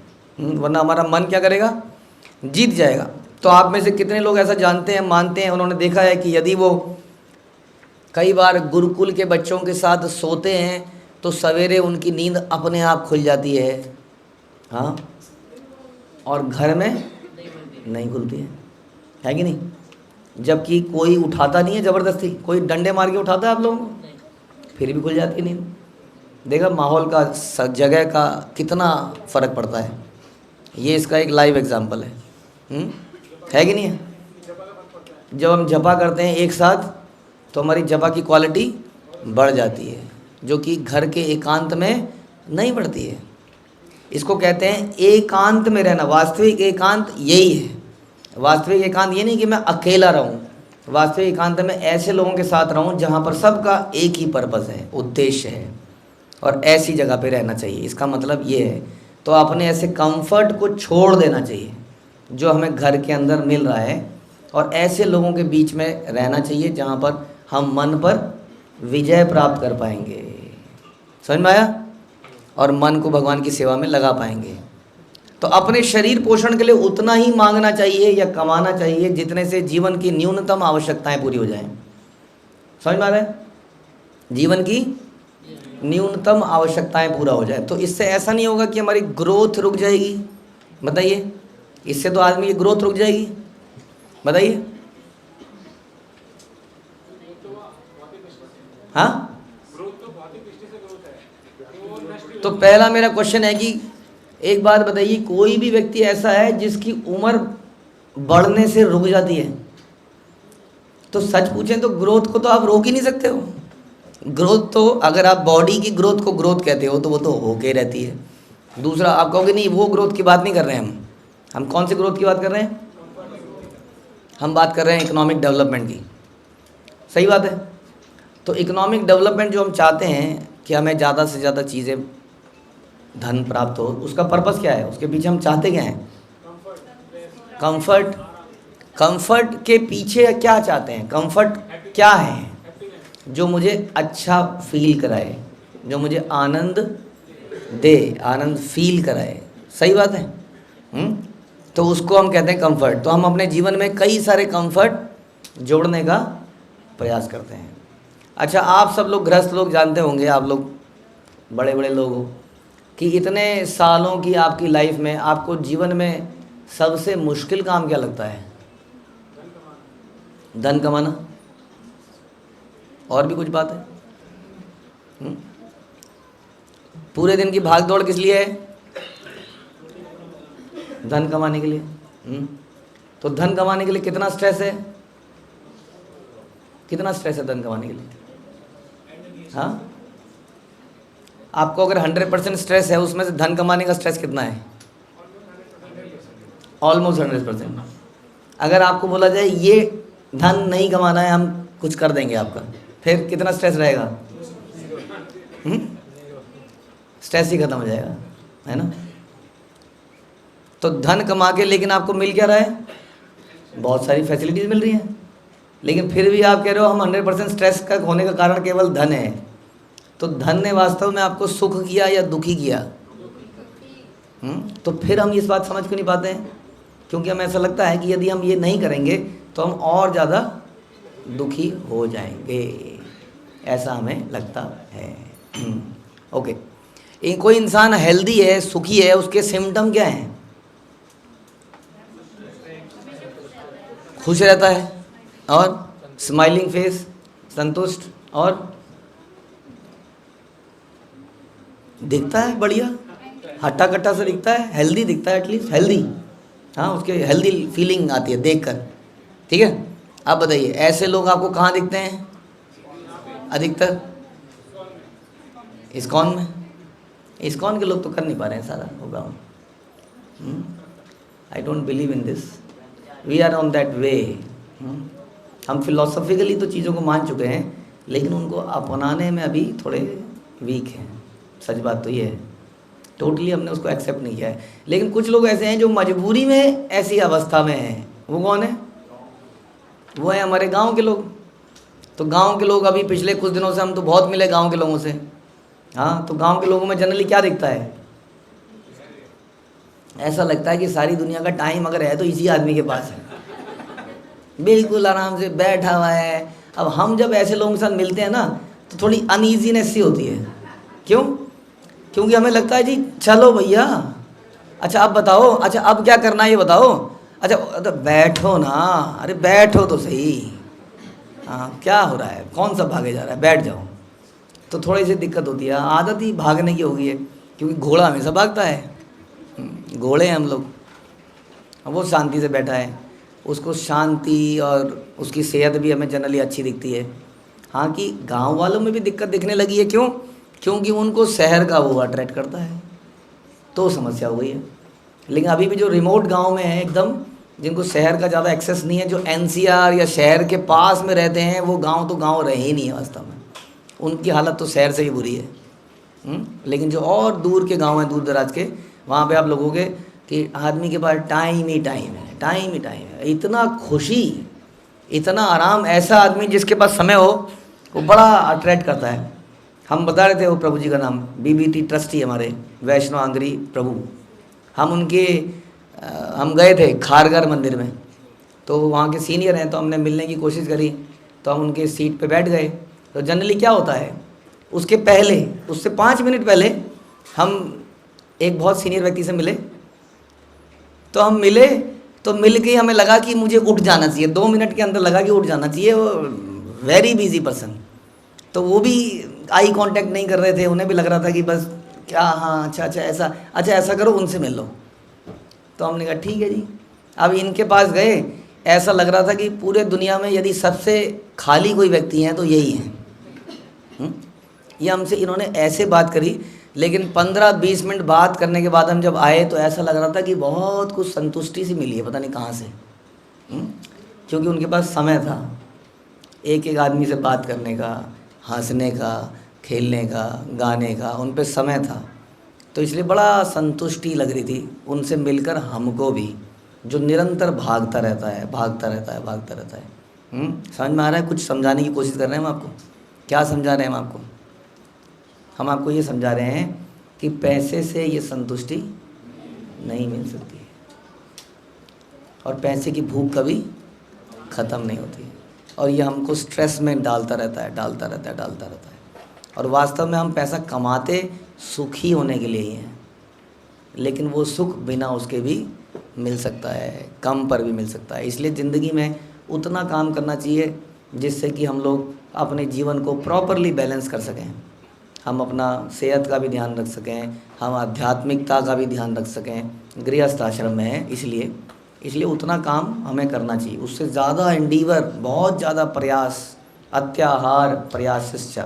वरना हमारा मन क्या करेगा? जीत जाएगा। तो आप में से कितने लोग ऐसा जानते हैं, मानते हैं, उन्होंने देखा है कि यदि वो कई बार गुरुकुल के बच्चों के साथ सोते हैं तो सवेरे उनकी नींद अपने आप खुल जाती है। हाँ, और घर में नहीं खुलती है कि नहीं? जबकि कोई उठाता नहीं है ज़बरदस्ती, कोई डंडे मार के उठाता है आप लोगों को, फिर भी खुल जाती है नींद। देखा माहौल का, जगह का कितना फ़र्क पड़ता है। ये इसका एक लाइव एग्जांपल है कि नहीं है? जब हम जपा करते हैं एक साथ तो हमारी जपा की क्वालिटी बढ़ जाती है, जो कि घर के एकांत में नहीं बढ़ती है। इसको कहते हैं एकांत में रहना। वास्तविक एकांत यही है। वास्तविक एकांत ये नहीं कि मैं अकेला रहूं, वास्तविक एकांत में ऐसे लोगों के साथ रहूं जहां पर सबका एक ही पर्पस है, उद्देश्य है, और ऐसी जगह पे रहना चाहिए। इसका मतलब ये है। तो अपने ऐसे कंफर्ट को छोड़ देना चाहिए जो हमें घर के अंदर मिल रहा है, और ऐसे लोगों के बीच में रहना चाहिए जहाँ पर हम मन पर विजय प्राप्त कर पाएंगे। समझ में आया? और मन को भगवान की सेवा में लगा पाएंगे। तो अपने शरीर पोषण के लिए उतना ही मांगना चाहिए या कमाना चाहिए जितने से जीवन की न्यूनतम आवश्यकताएं पूरी हो जाएं। समझ में आ रहा है? जीवन की न्यूनतम आवश्यकताएं पूरा हो जाए। तो इससे ऐसा नहीं होगा कि हमारी ग्रोथ रुक जाएगी। बताइए, इससे तो आदमी की ग्रोथ रुक जाएगी। बताइए। हाँ, तो पहला मेरा क्वेश्चन है कि एक बात बताइए, कोई भी व्यक्ति ऐसा है जिसकी उम्र बढ़ने से रुक जाती है? तो सच पूछें तो ग्रोथ को तो आप रोक ही नहीं सकते हो। ग्रोथ तो, अगर आप बॉडी की ग्रोथ को ग्रोथ कहते हो तो वो तो होके रहती है। दूसरा, आप कहोगे नहीं वो ग्रोथ की बात नहीं कर रहे हैं हम कौन सी ग्रोथ की बात कर रहे हैं? हम बात कर रहे हैं इकोनॉमिक डेवलपमेंट की। सही बात है। तो इकोनॉमिक डेवलपमेंट जो हम चाहते हैं कि हमें ज़्यादा से ज़्यादा चीज़ें, धन प्राप्त हो, उसका पर्पस क्या है? उसके पीछे हम चाहते क्या हैं? कंफर्ट। कंफर्ट के पीछे क्या चाहते हैं? कंफर्ट क्या है? जो मुझे अच्छा फील कराए, जो मुझे आनंद दे, आनंद फील कराए। सही बात है। तो उसको हम कहते हैं कंफर्ट। तो हम अपने जीवन में कई सारे कंफर्ट जोड़ने का प्रयास करते हैं। अच्छा, आप सब लोग गृहस्थ लोग जानते होंगे, आप लोग बड़े बड़े लोग हो, कि इतने सालों की आपकी लाइफ में आपको जीवन में सबसे मुश्किल काम क्या लगता है? धन कमाना। और भी कुछ बात है? पूरे दिन की भाग दौड़ किस लिए है? धन कमाने के लिए। तो धन कमाने के लिए कितना स्ट्रेस है? कितना स्ट्रेस है धन कमाने के लिए? हाँ, आपको अगर 100% स्ट्रेस है, उसमें से धन कमाने का स्ट्रेस कितना है? ऑलमोस्ट 100%। अगर आपको बोला जाए ये धन नहीं कमाना है, हम कुछ कर देंगे आपका, फिर कितना स्ट्रेस रहेगा? स्ट्रेस ही खत्म हो जाएगा, है ना? तो धन कमा के लेकिन आपको मिल क्या रहा है? बहुत सारी फैसिलिटीज़ मिल रही हैं, लेकिन फिर भी आप कह रहे हो हम 100% स्ट्रेस का होने का कारण केवल धन है। तो धन ने वास्तव में आपको सुख किया या दुखी किया? तो फिर हम इस बात समझ क्यों नहीं पाते हैं? क्योंकि हमें ऐसा लगता है कि यदि हम ये नहीं करेंगे तो हम और ज़्यादा दुखी हो जाएंगे, ऐसा हमें लगता है। ओके, कोई इंसान हेल्दी है, सुखी है, उसके सिम्टम क्या हैं? खुश रहता है और स्माइलिंग फेस, संतुष्ट, और दिखता है बढ़िया, हट्टा कट्टा से दिखता है, हेल्दी दिखता है, एटलीस्ट हेल्दी। हाँ, उसके हेल्दी फीलिंग आती है देखकर। ठीक है, आप बताइए ऐसे लोग आपको कहाँ दिखते हैं अधिकतर? इस्कॉन में। इस्कॉन के लोग तो कर नहीं पा रहे हैं सारा programme. I don't believe in this, we are on that way. हम फिलोसॉफिकली तो चीज़ों को मान चुके हैं, लेकिन उनको अपनाने में अभी थोड़े वीक हैं। सच बात तो ये है, टोटली हमने उसको एक्सेप्ट नहीं किया है। लेकिन कुछ लोग ऐसे हैं जो मजबूरी में ऐसी अवस्था में हैं। वो कौन है? वो है हमारे गांव के लोग। तो गांव के लोग, अभी पिछले कुछ दिनों से हम तो बहुत मिले गांव के लोगों से। हाँ, तो गांव के लोगों में जनरली क्या दिखता है? ऐसा लगता है कि सारी दुनिया का टाइम अगर है तो इसी आदमी के पास है, बिल्कुल आराम से बैठा हुआ है। अब हम जब ऐसे लोगों के साथ मिलते हैं ना, तो थोड़ी अनईजीनेस सी होती है। क्यों? क्योंकि हमें लगता है जी चलो भैया, अच्छा अब बताओ, अच्छा अब क्या करना है ये बताओ, अच्छा तो बैठो ना, अरे बैठो तो सही, हाँ क्या हो रहा है, कौन सा भागे जा रहा है, बैठ जाओ। तो थोड़ी सी दिक्कत होती है, आदत ही भागने की हो गई है, क्योंकि घोड़ा हमेशा भागता है। घोड़े हैं हम लोग, वो शांति से बैठा है, उसको शांति और उसकी सेहत भी हमें जनरली अच्छी दिखती है। हाँ, कि गांव वालों में भी दिक्कत दिखने लगी है। क्यों? क्योंकि उनको शहर का वो अट्रैक्ट करता है, तो समस्या हो गई है। लेकिन अभी भी जो रिमोट गांव में है एकदम, जिनको शहर का ज़्यादा एक्सेस नहीं है, जो एनसीआर या शहर के पास में रहते हैं, वो गांव तो गांव रहे ही नहीं है वास्तव में, उनकी हालत तो शहर से ही बुरी है। लेकिन जो और दूर के गांव हैं, दूर दराज के, वहाँ पे आप लोगोगे कि आदमी के पास टाइम ही टाइम है, टाइम ही टाइम है, इतना खुशी, इतना आराम। ऐसा आदमी जिसके पास समय हो वो बड़ा अट्रैक्ट करता है। हम बता रहे थे वो प्रभु जी का नाम, बीबीटी ट्रस्टी हमारे वैष्णव आंगरी प्रभु, हम गए थे खारगर मंदिर में, तो वहाँ के सीनियर हैं, तो हमने मिलने की कोशिश करी, तो हम उनके सीट पे बैठ गए। तो जनरली क्या होता है, उसके पहले, उससे 5 मिनट पहले हम एक बहुत सीनियर व्यक्ति से मिले। तो हम मिले, तो मिल के हमें लगा कि मुझे उठ जाना चाहिए, 2 मिनट के अंदर लगा कि उठ जाना चाहिए। वो वेरी बिजी पर्सन, तो वो भी आई कांटेक्ट नहीं कर रहे थे, उन्हें भी लग रहा था कि बस क्या, हाँ अच्छा ऐसा करो, उनसे मिल लो। तो हमने कहा ठीक है जी। अब इनके पास गए, ऐसा लग रहा था कि पूरे दुनिया में यदि सबसे खाली कोई व्यक्ति हैं तो यही हैं। ये हमसे इन्होंने ऐसे बात करी, लेकिन 15-20 मिनट बात करने के बाद हम जब आए तो ऐसा लग रहा था कि बहुत कुछ संतुष्टि सी मिली है, पता नहीं कहाँ से। क्योंकि उनके पास समय था एक एक आदमी से बात करने का, हंसने का, खेलने का, गाने का, उन पे समय था। तो इसलिए बड़ा संतुष्टि लग रही थी उनसे मिलकर हमको भी, जो निरंतर भागता रहता है। समझ में आ रहा है? कुछ समझाने की कोशिश कर रहे हैं हम आपको। क्या समझा रहे हैं हम आपको? हम आपको ये समझा रहे हैं कि पैसे से ये संतुष्टि नहीं मिल सकती है, और पैसे की भूख कभी ख़त्म नहीं होती है। और ये हमको स्ट्रेस में डालता रहता है। और वास्तव में हम पैसा कमाते सुखी होने के लिए ही हैं, लेकिन वो सुख बिना उसके भी मिल सकता है, कम पर भी मिल सकता है। इसलिए ज़िंदगी में उतना काम करना चाहिए जिससे कि हम लोग अपने जीवन को प्रॉपरली बैलेंस कर सकें, हम अपना सेहत का भी ध्यान रख सकें, हम आध्यात्मिकता का भी ध्यान रख सकें। गृहस्थ आश्रम में है इसलिए उतना काम हमें करना चाहिए। उससे ज़्यादा एंडीवर, बहुत ज़्यादा प्रयास, अत्याहार प्रयासश्च,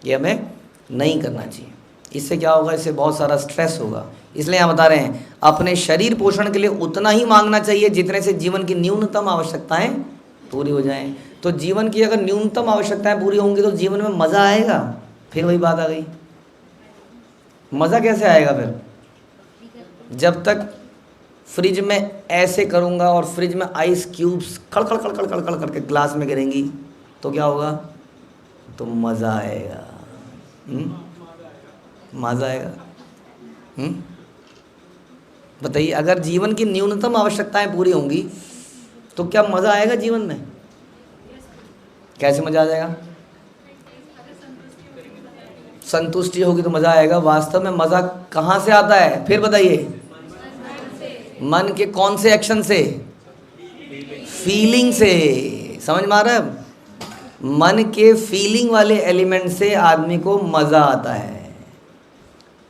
ये हमें नहीं करना चाहिए। इससे क्या होगा, इससे बहुत सारा स्ट्रेस होगा। इसलिए यहाँ बता रहे हैं अपने शरीर पोषण के लिए उतना ही मांगना चाहिए जितने से जीवन की न्यूनतम आवश्यकताएं पूरी हो जाएं। तो जीवन की अगर न्यूनतम आवश्यकताएं पूरी होंगी तो जीवन में मज़ा आएगा। फिर वही बात आ गई, मज़ा कैसे आएगा फिर? जब तक फ्रिज में ऐसे करूँगा और फ्रिज में आइस क्यूब्स कड़ कड़ कड़ कड़ कड़ कड़ करके ग्लास में गिरेंगी तो क्या होगा? तो मज़ा आएगा। मज़ा आएगा। बताइए, अगर जीवन की न्यूनतम आवश्यकताएं पूरी होंगी तो क्या मज़ा आएगा जीवन में? कैसे मज़ा आ जाएगा? संतुष्टि होगी तो मज़ा आएगा। वास्तव में मज़ा कहाँ से आता है फिर बताइए? मन के कौन से एक्शन से? फीलिंग से। समझ में आ रहा है? मन के फीलिंग वाले एलिमेंट से आदमी को मज़ा आता है।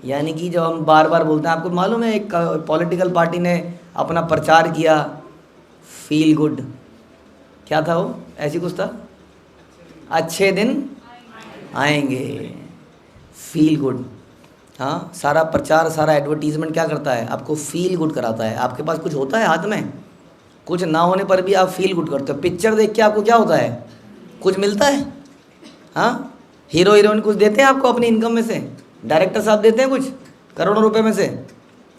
यानी कि जब हम बार बार बोलते हैं, आपको मालूम है एक पॉलिटिकल पार्टी ने अपना प्रचार किया, फील गुड, क्या था वो? ऐसी कुछ था, अच्छे दिन आएंगे, फील गुड। हाँ, सारा प्रचार, सारा एडवर्टीजमेंट क्या करता है? आपको फील गुड कराता है। आपके पास कुछ होता है हाथ में, कुछ ना होने पर भी आप फील गुड करते हो। पिक्चर देख के आपको क्या होता है? कुछ मिलता है। हाँ, हीरो हीरोइन कुछ देते हैं आपको अपनी इनकम में से, डायरेक्टर साहब देते हैं कुछ करोड़ों रुपए में से,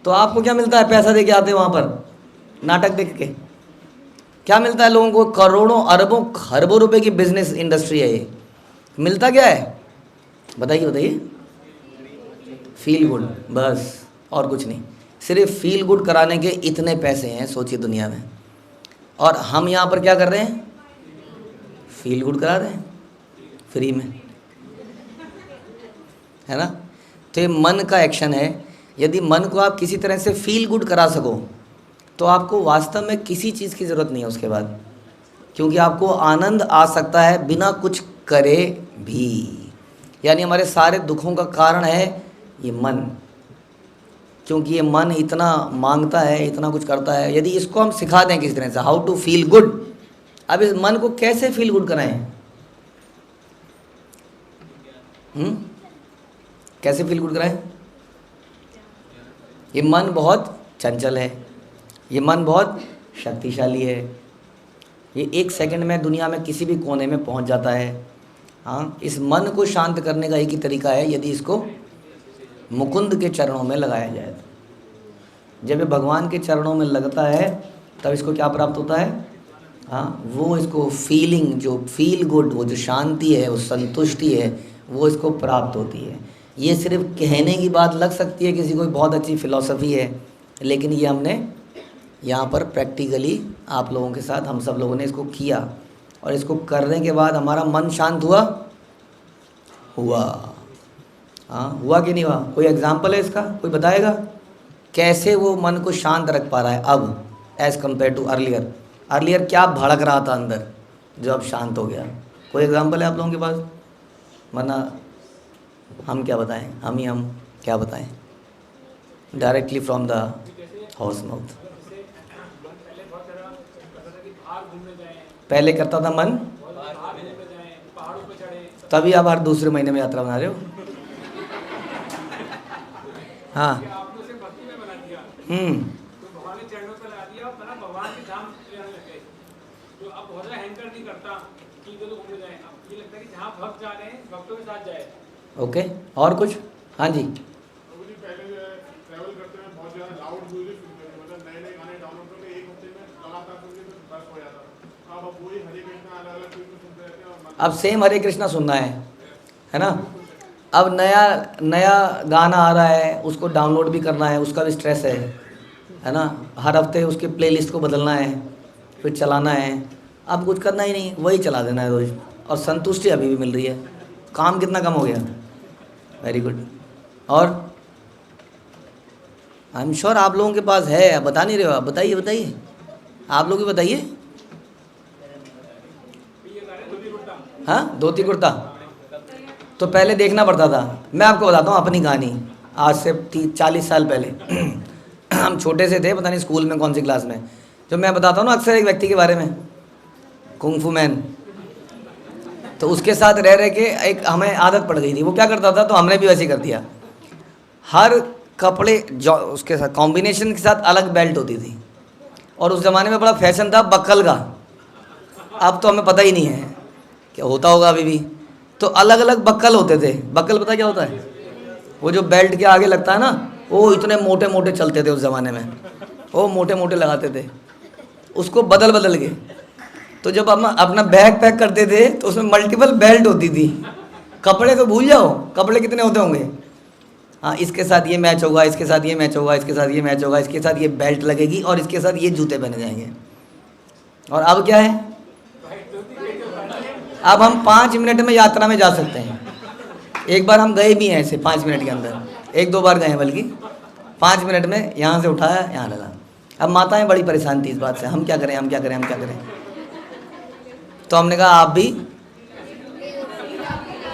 तो आपको क्या मिलता है? पैसा दे के आते हैं वहाँ पर, नाटक देख के क्या मिलता है लोगों को? करोड़ों अरबों खरबों रुपए की बिजनेस इंडस्ट्री है ये। मिलता क्या है? बताइए बताइए। फील गुड, बस, और कुछ नहीं। सिर्फ फील गुड कराने के इतने पैसे हैं, सोचिए दुनिया में। और हम यहाँ पर क्या कर रहे हैं? फील गुड करा रहे हैं फ्री में, है ना? तो ये मन का एक्शन है। यदि मन को आप किसी तरह से फील गुड करा सको तो आपको वास्तव में किसी चीज़ की ज़रूरत नहीं है उसके बाद, क्योंकि आपको आनंद आ सकता है बिना कुछ करे भी। यानी हमारे सारे दुखों का कारण है ये मन, क्योंकि ये मन इतना मांगता है, इतना कुछ करता है। यदि इसको हम सिखा दें किसी तरह से हाउ टू फील गुड, अब इस मन को कैसे फील गुड कराएं? कैसे फील गुड कराएं? ये मन बहुत चंचल है, ये मन बहुत शक्तिशाली है, ये एक सेकंड में दुनिया में किसी भी कोने में पहुंच जाता है। हाँ, इस मन को शांत करने का एक ही तरीका है, यदि इसको मुकुंद के चरणों में लगाया जाए। जब ये भगवान के चरणों में लगता है तब इसको क्या प्राप्त होता है? हाँ, वो इसको फीलिंग, जो फील गुड, वो जो शांति है, वो संतुष्टि है, वो इसको प्राप्त होती है। ये सिर्फ कहने की बात लग सकती है, किसी को बहुत अच्छी फिलॉसफी है, लेकिन ये हमने यहाँ पर प्रैक्टिकली आप लोगों के साथ, हम सब लोगों ने इसको किया, और इसको करने के बाद हमारा मन शांत हुआ। हाँ, हुआ कि नहीं हुआ? कोई एग्जाम्पल है इसका? कोई बताएगा कैसे वो मन को शांत रख पा रहा है अब as compared to earlier? Earlier क्या भड़क रहा था अंदर, जो अब शांत हो गया? कोई एग्जाम्पल है आप लोगों के पास? वरना हम क्या बताएं, हम क्या बताएं directly from the house mouth. पहले करता था मन, तभी आप हर दूसरे महीने में यात्रा बना रहे हो। हाँ, ओके, और कुछ? हाँ जी। अब सेम हरे कृष्णा सुनना है ना? अब नया नया गाना आ रहा है, उसको डाउनलोड भी करना है, उसका भी स्ट्रेस है ना? हर हफ्ते उसके प्लेलिस्ट को बदलना है, फिर चलाना है। अब कुछ करना ही नहीं, वही चला देना है रोज, और संतुष्टि अभी भी मिल रही है। काम कितना कम हो गया, वेरी गुड। और आई एम श्योर आप लोगों के पास है, आप बता नहीं रहे हो, आप बताइए बताइए, आप लोग भी बताइए। हाँ, धोती कुर्ता तो पहले देखना पड़ता था। मैं आपको बताता हूँ अपनी कहानी, आज से 40 साल पहले हम छोटे से थे, पता नहीं स्कूल में कौन सी क्लास में, जो मैं बताता हूँ ना अक्सर एक व्यक्ति के बारे में, कुंग-फू मैन, तो उसके साथ रह रह के एक हमें आदत पड़ गई थी। वो क्या करता था, तो हमने भी वैसे ही कर दिया। हर कपड़े जो उसके साथ कॉम्बिनेशन के साथ अलग बेल्ट होती थी, और उस ज़माने में बड़ा फैशन था बक्कल का, अब तो हमें पता ही नहीं है क्या होता होगा अभी भी। तो अलग अलग बक्कल होते थे। बक्कल पता क्या होता है, वो जो बेल्ट के आगे लगता है ना, वो इतने मोटे मोटे चलते थे उस ज़माने में, वो मोटे मोटे लगाते थे, उसको बदल बदल के। तो जब हम अपना बैग पैक करते थे तो उसमें मल्टीपल बेल्ट होती थी। कपड़े तो भूल जाओ, कपड़े कितने होते होंगे, हाँ इसके साथ ये मैच होगा, इसके साथ ये मैच होगा, इसके साथ ये मैच होगा, इसके साथ ये बेल्ट लगेगी, और इसके साथ ये जूते पहने जाएंगे। और अब क्या है, अब हम 5 मिनट में यात्रा में जा सकते हैं। एक बार हम गए भी हैं ऐसे 5 मिनट के अंदर, 1-2 बार गए हैं बल्कि, 5 मिनट में यहाँ से उठाया यहाँ लगा। अब माताएं बड़ी परेशान थी इस बात से, हम क्या करें, हम क्या करें, हम क्या करें। तो हमने कहा आप भी,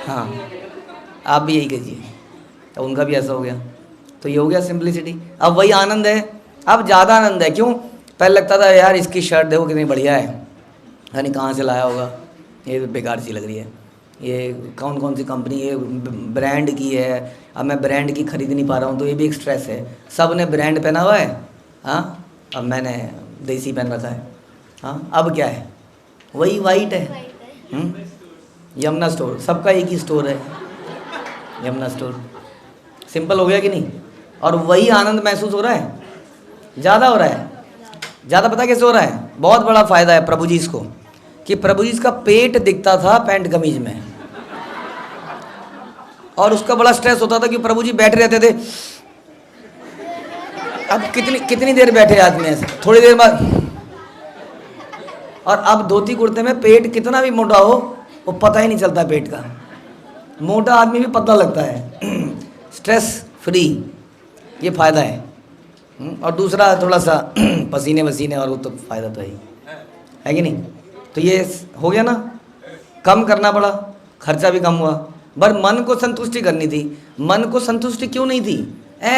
हाँ आप भी यही कीजिए, तो उनका भी ऐसा हो गया। तो ये हो गया सिंप्लिसिटी। अब वही आनंद है, अब ज़्यादा आनंद है। क्यों, पहले लगता था यार इसकी शर्ट देखो कितनी बढ़िया है, यानी कहाँ से लाया होगा, ये बेकार सी लग रही है, ये कौन कौन सी कंपनी, ये ब्रांड की है, अब मैं ब्रांड की खरीद नहीं पा रहा हूँ, तो ये भी एक स्ट्रेस है। सब ने ब्रांड पहना हुआ है, हाँ, अब मैंने देसी पहन रखा है। हाँ, अब क्या है, वही वाइट है। यमुना स्टोर, सबका एक ही स्टोर है, यमुना स्टोर। सिंपल हो गया कि नहीं। और वही आनंद महसूस हो रहा है, ज़्यादा हो रहा है। ज़्यादा पता कैसे हो रहा है, बहुत बड़ा फ़ायदा है प्रभु जी इसको, कि प्रभु जी इसका पेट दिखता था पैंट कमीज में, और उसका बड़ा स्ट्रेस होता था कि प्रभु जी बैठे रहते थे। अब कितनी देर बैठे आदमी ऐसे, थोड़ी देर बाद। और अब धोती कुर्ते में पेट कितना भी मोटा हो वो पता ही नहीं चलता पेट का, मोटा आदमी भी पतला लगता है। स्ट्रेस फ्री, ये फ़ायदा है। और दूसरा थोड़ा सा पसीने वसीने, और वो तो फ़ायदा तो है कि नहीं। तो ये हो गया ना, कम करना पड़ा, खर्चा भी कम हुआ। पर मन को संतुष्टि करनी थी। मन को संतुष्टि क्यों नहीं थी,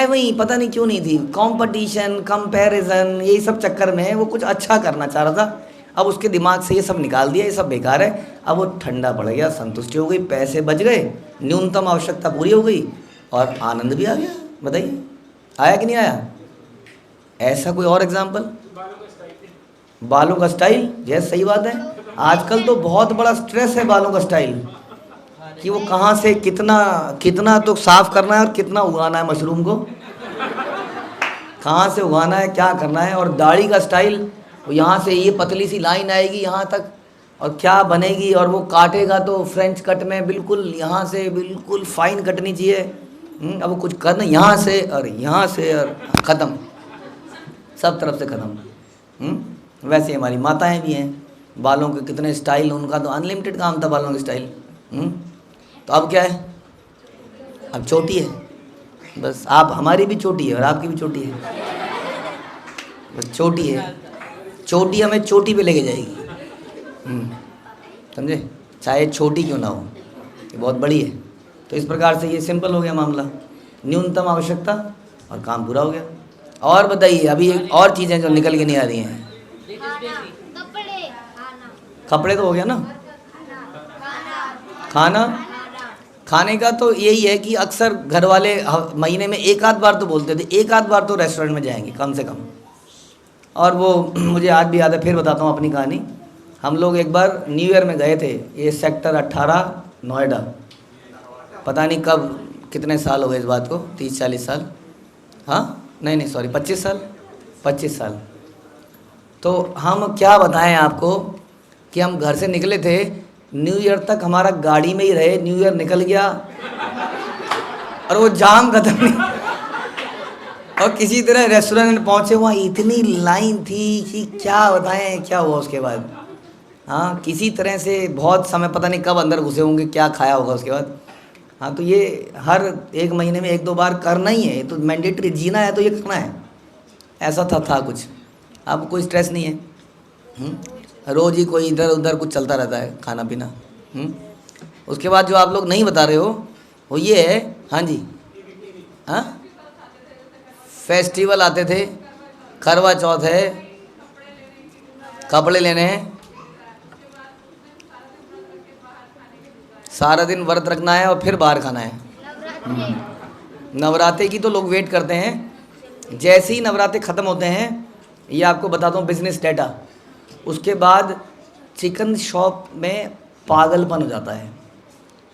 वही पता नहीं क्यों नहीं थी, कंपटीशन, कंपैरिजन, यही सब चक्कर में वो कुछ अच्छा करना चाह रहा था। अब उसके दिमाग से ये सब निकाल दिया, ये सब बेकार है। अब वो ठंडा पड़ गया, संतुष्टि हो गई, पैसे बच गए, न्यूनतम आवश्यकता पूरी हो गई, और आनंद भी आ गया। बताइए आया कि नहीं आया। ऐसा कोई और एग्जाम्पल, बालों का स्टाइल, यह सही बात है। आजकल तो बहुत बड़ा स्ट्रेस है बालों का स्टाइल, कि वो कहाँ से कितना तो साफ करना है, और कितना उगाना है मशरूम को, कहाँ से उगाना है, क्या करना है। और दाढ़ी का स्टाइल, यहाँ से ये पतली सी लाइन आएगी यहाँ तक, और क्या बनेगी, और वो काटेगा तो फ्रेंच कट में बिल्कुल यहाँ से बिल्कुल फाइन कटनी चाहिए। अब वो कुछ करना यहाँ से और ख़त्म, सब तरफ से ख़त्म। वैसे हमारी माताएं भी हैं, बालों के कितने स्टाइल, उनका तो अनलिमिटेड काम था बालों के स्टाइल। तो अब क्या है, अब चोटी है बस। आप, हमारी भी चोटी है और आपकी भी चोटी है, बस चोटी है। चोटी हमें चोटी पे लेके जाएगी, समझे, चाहे छोटी क्यों ना हो, ये बहुत बड़ी है। तो इस प्रकार से ये सिंपल हो गया मामला, न्यूनतम आवश्यकता और काम पूरा हो गया। और बताइए, अभी एक और चीज़ें जो निकल के नहीं आ रही हैं। कपड़े तो हो गया ना, खाने का तो यही है कि अक्सर घर वाले महीने में एक आध बार तो बोलते थे, एक आध बार तो रेस्टोरेंट में जाएंगे कम से कम। और वो मुझे आज भी याद है, फिर बताता हूँ अपनी कहानी। हम लोग एक बार न्यू ईयर में गए थे, ये सेक्टर 18 नोएडा, पता नहीं कब, कितने साल हो गए इस बात को, 30-40 साल, हाँ नहीं सॉरी 25 साल। तो हम क्या बताएं आपको कि हम घर से निकले थे, न्यू ईयर तक हमारा गाड़ी में ही रहे, न्यू ईयर निकल गया और वो जाम खत्म नहीं, और किसी तरह रेस्टोरेंट पहुँचे, वहाँ इतनी लाइन थी कि क्या बताएं क्या हुआ उसके बाद। हाँ, किसी तरह से बहुत समय पता नहीं कब अंदर घुसे होंगे, क्या खाया होगा उसके बाद। हाँ, तो ये हर 1 महीने में 1-2 बार करना ही है, ये तो मैंडेटरी, जीना है तो ये करना है। ऐसा था कुछ, अब कोई स्ट्रेस नहीं है। रोज़ ही कोई इधर उधर कुछ चलता रहता है, खाना पीना। उसके बाद जो आप लोग नहीं बता रहे हो वो ये है, हाँ जी, हाँ, फेस्टिवल आते थे, करवा चौथ है, कपड़े लेने हैं, सारा दिन व्रत रखना है और फिर बाहर खाना है। नवरात्रे की तो लोग वेट करते हैं, जैसे ही नवरात्रे ख़त्म होते हैं, ये आपको बताता हूँ बिजनेस डाटा, उसके बाद चिकन शॉप में पागलपन हो जाता है।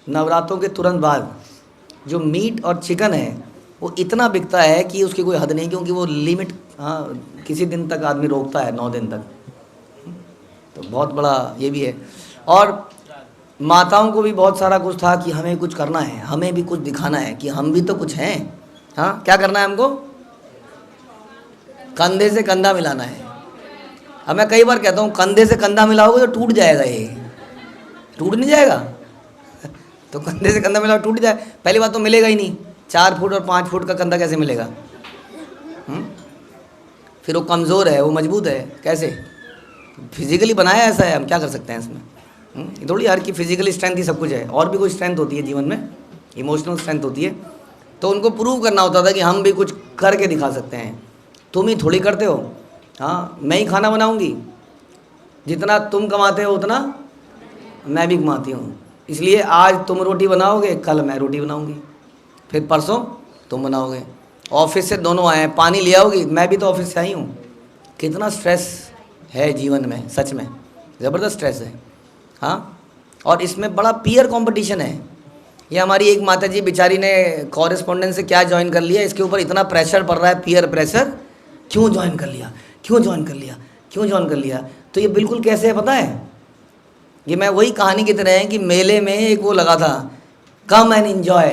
नवरात्रों के तुरंत बाद जो मीट और चिकन है वो इतना बिकता है कि उसकी कोई हद नहीं, क्योंकि वो लिमिट, हाँ, किसी दिन तक आदमी रोकता है, 9 दिन तक। तो बहुत बड़ा ये भी है। और माताओं को भी बहुत सारा कुछ था कि हमें कुछ करना है, हमें भी कुछ दिखाना है कि हम भी तो कुछ हैं। हाँ, क्या करना है हमको? कंधे से कंधा मिलाना है। अब मैं कई बार कहता हूँ कंधे से कंधा मिलाओगे तो टूट जाएगा, ये टूट नहीं जाएगा। तो कंधे से कंधा मिलाओ टूट जाए, पहली बात तो मिलेगा ही नहीं। 4 फुट और 5 फुट का कंधा कैसे मिलेगा? फिर वो कमज़ोर है, वो मजबूत है, कैसे? फिजिकली बनाया ऐसा है, हम क्या कर सकते हैं इसमें? थोड़ी यार कि फिजिकली स्ट्रेंथ ही सब कुछ है, और भी कोई स्ट्रेंथ होती है जीवन में, इमोशनल स्ट्रेंथ होती है। तो उनको प्रूव करना होता था कि हम भी कुछ करके दिखा सकते हैं। तुम ही थोड़ी करते हो, हाँ, मैं ही खाना बनाऊंगी, जितना तुम कमाते हो उतना मैं भी कमाती हूँ, इसलिए आज तुम रोटी बनाओगे, कल मैं रोटी बनाऊंगी, फिर परसों तुम बनाओगे। ऑफिस से दोनों आए हैं, पानी ले आओगी, मैं भी तो ऑफिस से आई हूँ। कितना स्ट्रेस है जीवन में, सच में ज़बरदस्त स्ट्रेस है। हाँ, और इसमें बड़ा पीयर कंपटीशन है। ये हमारी एक माता जी बेचारी ने कॉरेस्पॉन्डेंस से क्या ज्वाइन कर लिया, इसके ऊपर इतना प्रेशर पड़ रहा है, पीयर प्रेशर, क्यों ज्वाइन कर लिया, क्यों ज्वाइन कर लिया, क्यों ज्वाइन कर लिया। तो ये बिल्कुल कैसे है पता है? ये मैं वही कहानी की तरह है कि मेले में एक वो लगा था, कम एंड एंजॉय,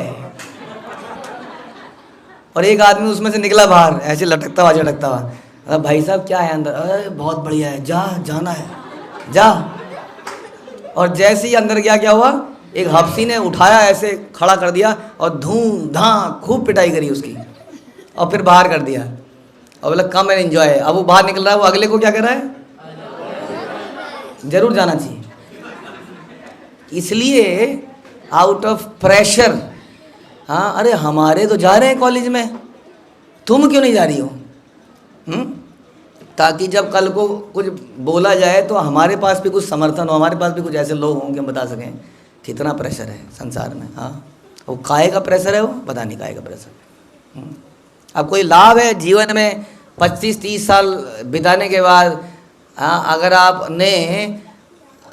और एक आदमी उसमें से निकला बाहर ऐसे लटकता हुआ झटकता हुआ, अरे भाई साहब क्या है अंदर? अरे बहुत बढ़िया है, जा, जाना है, जा। और जैसे ही अंदर गया, क्या हुआ? एक हफ्सी ने उठाया, ऐसे खड़ा कर दिया और धूम धाम खूब पिटाई करी उसकी, और फिर बाहर कर दिया और बोला कम एंड एंजॉय। अब वो बाहर निकल रहा है, वो अगले को क्या कर रहा है? जरूर जाना चाहिए। इसलिए आउट ऑफ प्रेशर, हाँ, अरे हमारे तो जा रहे हैं कॉलेज में, तुम क्यों नहीं जा रही हो? ताकि जब कल को कुछ बोला जाए तो हमारे पास भी कुछ समर्थन हो, हमारे पास भी कुछ ऐसे लोग हों कि हम बता सकें। कितना प्रेशर है संसार में। हाँ, वो काहे का प्रेशर है, वो पता नहीं काहे का प्रेशर। अब कोई लाभ है जीवन में 25-30 साल बिताने के बाद? हाँ, अगर आपने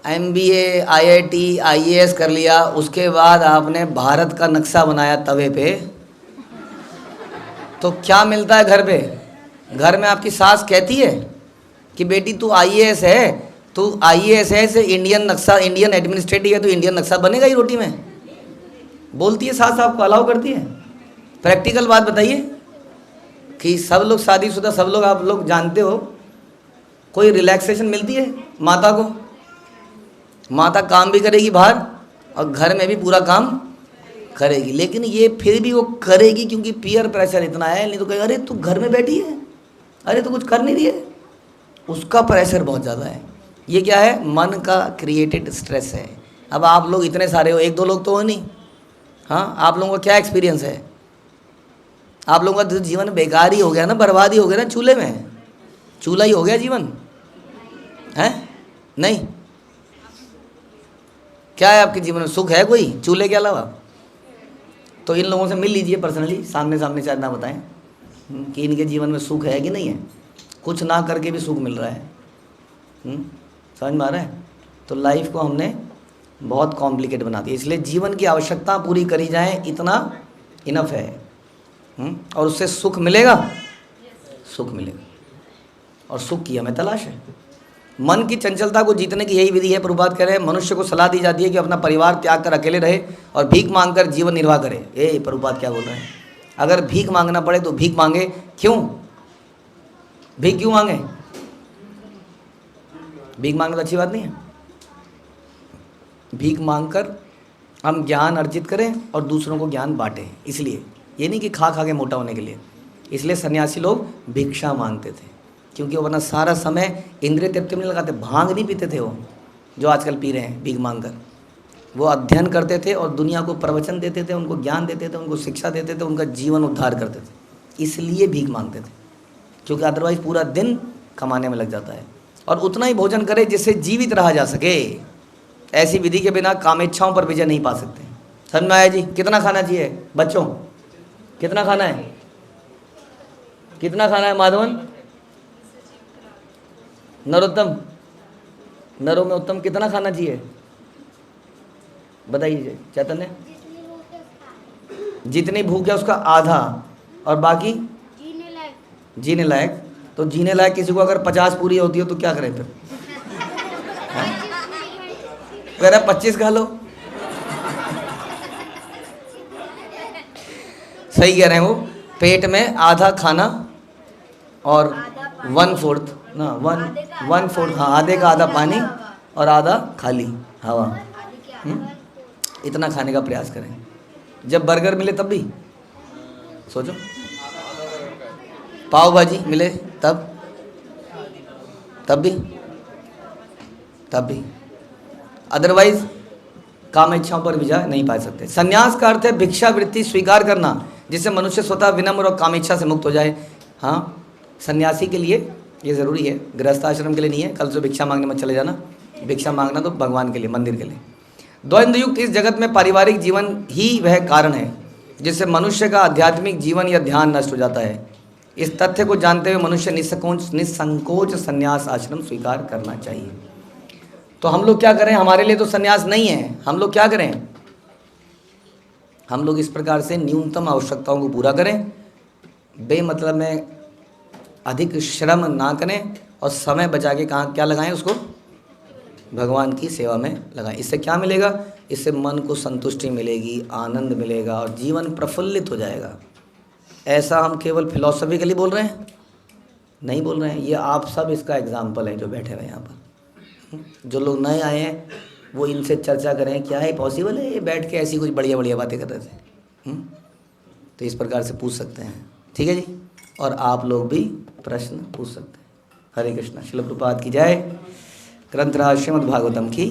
MBA, IIT, IAS कर लिया, उसके बाद आपने भारत का नक्शा बनाया तवे पे, तो क्या मिलता है घर पे? घर में आपकी सास कहती है कि बेटी तू IAS है, तू IAS है से इंडियन नक्शा, इंडियन एडमिनिस्ट्रेटिव है तो इंडियन नक्शा बनेगा ही रोटी में? बोलती है सास, आपको अलाउ करती है? प्रैक्टिकल बात बताइए कि सब लोग शादीशुदा, सब लोग, आप लोग जानते हो, कोई रिलैक्सेशन मिलती है माता को? माता काम भी करेगी बाहर और घर में भी पूरा काम करेगी, लेकिन ये फिर भी वो करेगी क्योंकि पीयर प्रेशर इतना है। नहीं तो कहेगा अरे तू घर में बैठी है, अरे तू कुछ कर नहीं रही है, उसका प्रेशर बहुत ज़्यादा है। ये क्या है? मन का क्रिएटेड स्ट्रेस है। अब आप लोग इतने सारे हो, 1-2 लोग तो हो नहीं। हाँ, आप लोगों का क्या एक्सपीरियंस है? आप लोगों का जीवन बेकार ही हो गया ना, बर्बाद ही हो गया ना, चूल्हे में, चूल्हा ही हो गया जीवन है। नहीं, क्या है आपके जीवन में? सुख है कोई चूल्हे के अलावा? तो इन लोगों से मिल लीजिए पर्सनली, सामने सामने, शायद ना बताएं कि इनके जीवन में सुख है कि नहीं है। कुछ ना करके भी सुख मिल रहा है। समझ में आ रहा है? तो लाइफ को हमने बहुत कॉम्प्लिकेट बना दिया। इसलिए जीवन की आवश्यकता पूरी करी जाए, इतना इनफ है। और उससे सुख मिलेगा, सुख मिलेगा, और सुख की हमें तलाश है। मन की चंचलता को जीतने की यही विधि है। प्रभुपाद कह रहे हैं मनुष्य को सलाह दी जाती है कि अपना परिवार त्याग कर अकेले रहे और भीख मांगकर जीवन निर्वाह करे। ये प्रभुपाद क्या बोल रहे हैं? अगर भीख मांगना पड़े तो भीख मांगे। क्यों भीख क्यों मांगे? भीख मांगना तो अच्छी बात नहीं है। भीख मांगकर हम ज्ञान अर्जित करें और दूसरों को ज्ञान बांटें। इसलिए ये नहीं कि खा खा के मोटा होने के लिए। इसलिए सन्यासी लोग भिक्षा मांगते थे, क्योंकि वो वरना सारा समय इंद्रिय तृप्ति में लगाते। भांग नहीं पीते थे वो, जो आजकल पी रहे हैं भीख मांग कर। वो अध्ययन करते थे और दुनिया को प्रवचन देते थे, उनको ज्ञान देते थे, उनको शिक्षा देते थे, उनका जीवन उद्धार करते थे। इसलिए भीख मांगते थे, क्योंकि अदरवाइज पूरा दिन कमाने में लग जाता है। और उतना ही भोजन करे जिससे जीवित रहा जा सके। ऐसी विधि के बिना कामेच्छाओं पर विजय नहीं पा सकते। समझ में आया जी? कितना खाना चाहिए बच्चों? कितना खाना है? कितना खाना है माधवन? नरोत्तम, नरों में उत्तम, कितना खाना चाहिए बताइए चैतन्य? जितनी भूख है उसका आधा, और बाकी जीने लायक। तो जीने लायक किसी को अगर 50 पूरी होती हो तो क्या करें फिर? कह रहा 25 खा लो। सही कह रहे हैं वो। पेट में आधा खाना और 1/4 ना 1/4 हाँ, आधे का आधा पानी और आधा खाली हवा। इतना खाने का प्रयास करें। जब बर्गर मिले तब भी सोचो, पाव भाजी मिले तब भी अदरवाइज काम इच्छाओं पर विजय नहीं पा सकते। संन्यास का अर्थ है भिक्षा वृत्ति स्वीकार करना, जिससे मनुष्य स्वतः विनम्र और काम इच्छा से मुक्त हो जाए। हाँ, सन्यासी के लिए ये ज़रूरी है, गृहस्थ आश्रम के लिए नहीं है। कल से भिक्षा मांगने मत चले जाना। भिक्षा मांगना तो भगवान के लिए, मंदिर के लिए। द्वंद्वयुक्त इस जगत में पारिवारिक जीवन ही वह कारण है जिससे मनुष्य का आध्यात्मिक जीवन या ध्यान नष्ट हो जाता है। इस तथ्य को जानते हुए मनुष्य निसंकोच संन्यास आश्रम स्वीकार करना चाहिए। तो हम लोग क्या करें? हमारे लिए तो संन्यास नहीं है। हम लोग क्या करें? हम लोग इस प्रकार से न्यूनतम आवश्यकताओं को पूरा करें, बेमतलब में अधिक श्रम ना करें, और समय बचा के कहाँ क्या लगाएं? उसको भगवान की सेवा में लगाएं। इससे क्या मिलेगा? इससे मन को संतुष्टि मिलेगी, आनंद मिलेगा और जीवन प्रफुल्लित हो जाएगा। ऐसा हम केवल फिलॉसफिकली बोल रहे हैं? नहीं बोल रहे हैं। ये आप सब इसका एग्जाम्पल है जो बैठे हुए हैं यहाँ पर। जो लोग नए आए हैं वो इनसे चर्चा करें, क्या है पॉसिबल है ये बैठ के ऐसी कुछ बढ़िया बढ़िया बातें कर रहे थे? तो इस प्रकार से पूछ सकते हैं, ठीक है जी। और आप लोग भी प्रश्न पूछ सकते हैं। हरे कृष्णा। श्रील प्रभुपाद की जय। ग्रंथराज श्रीमद् भागवतम की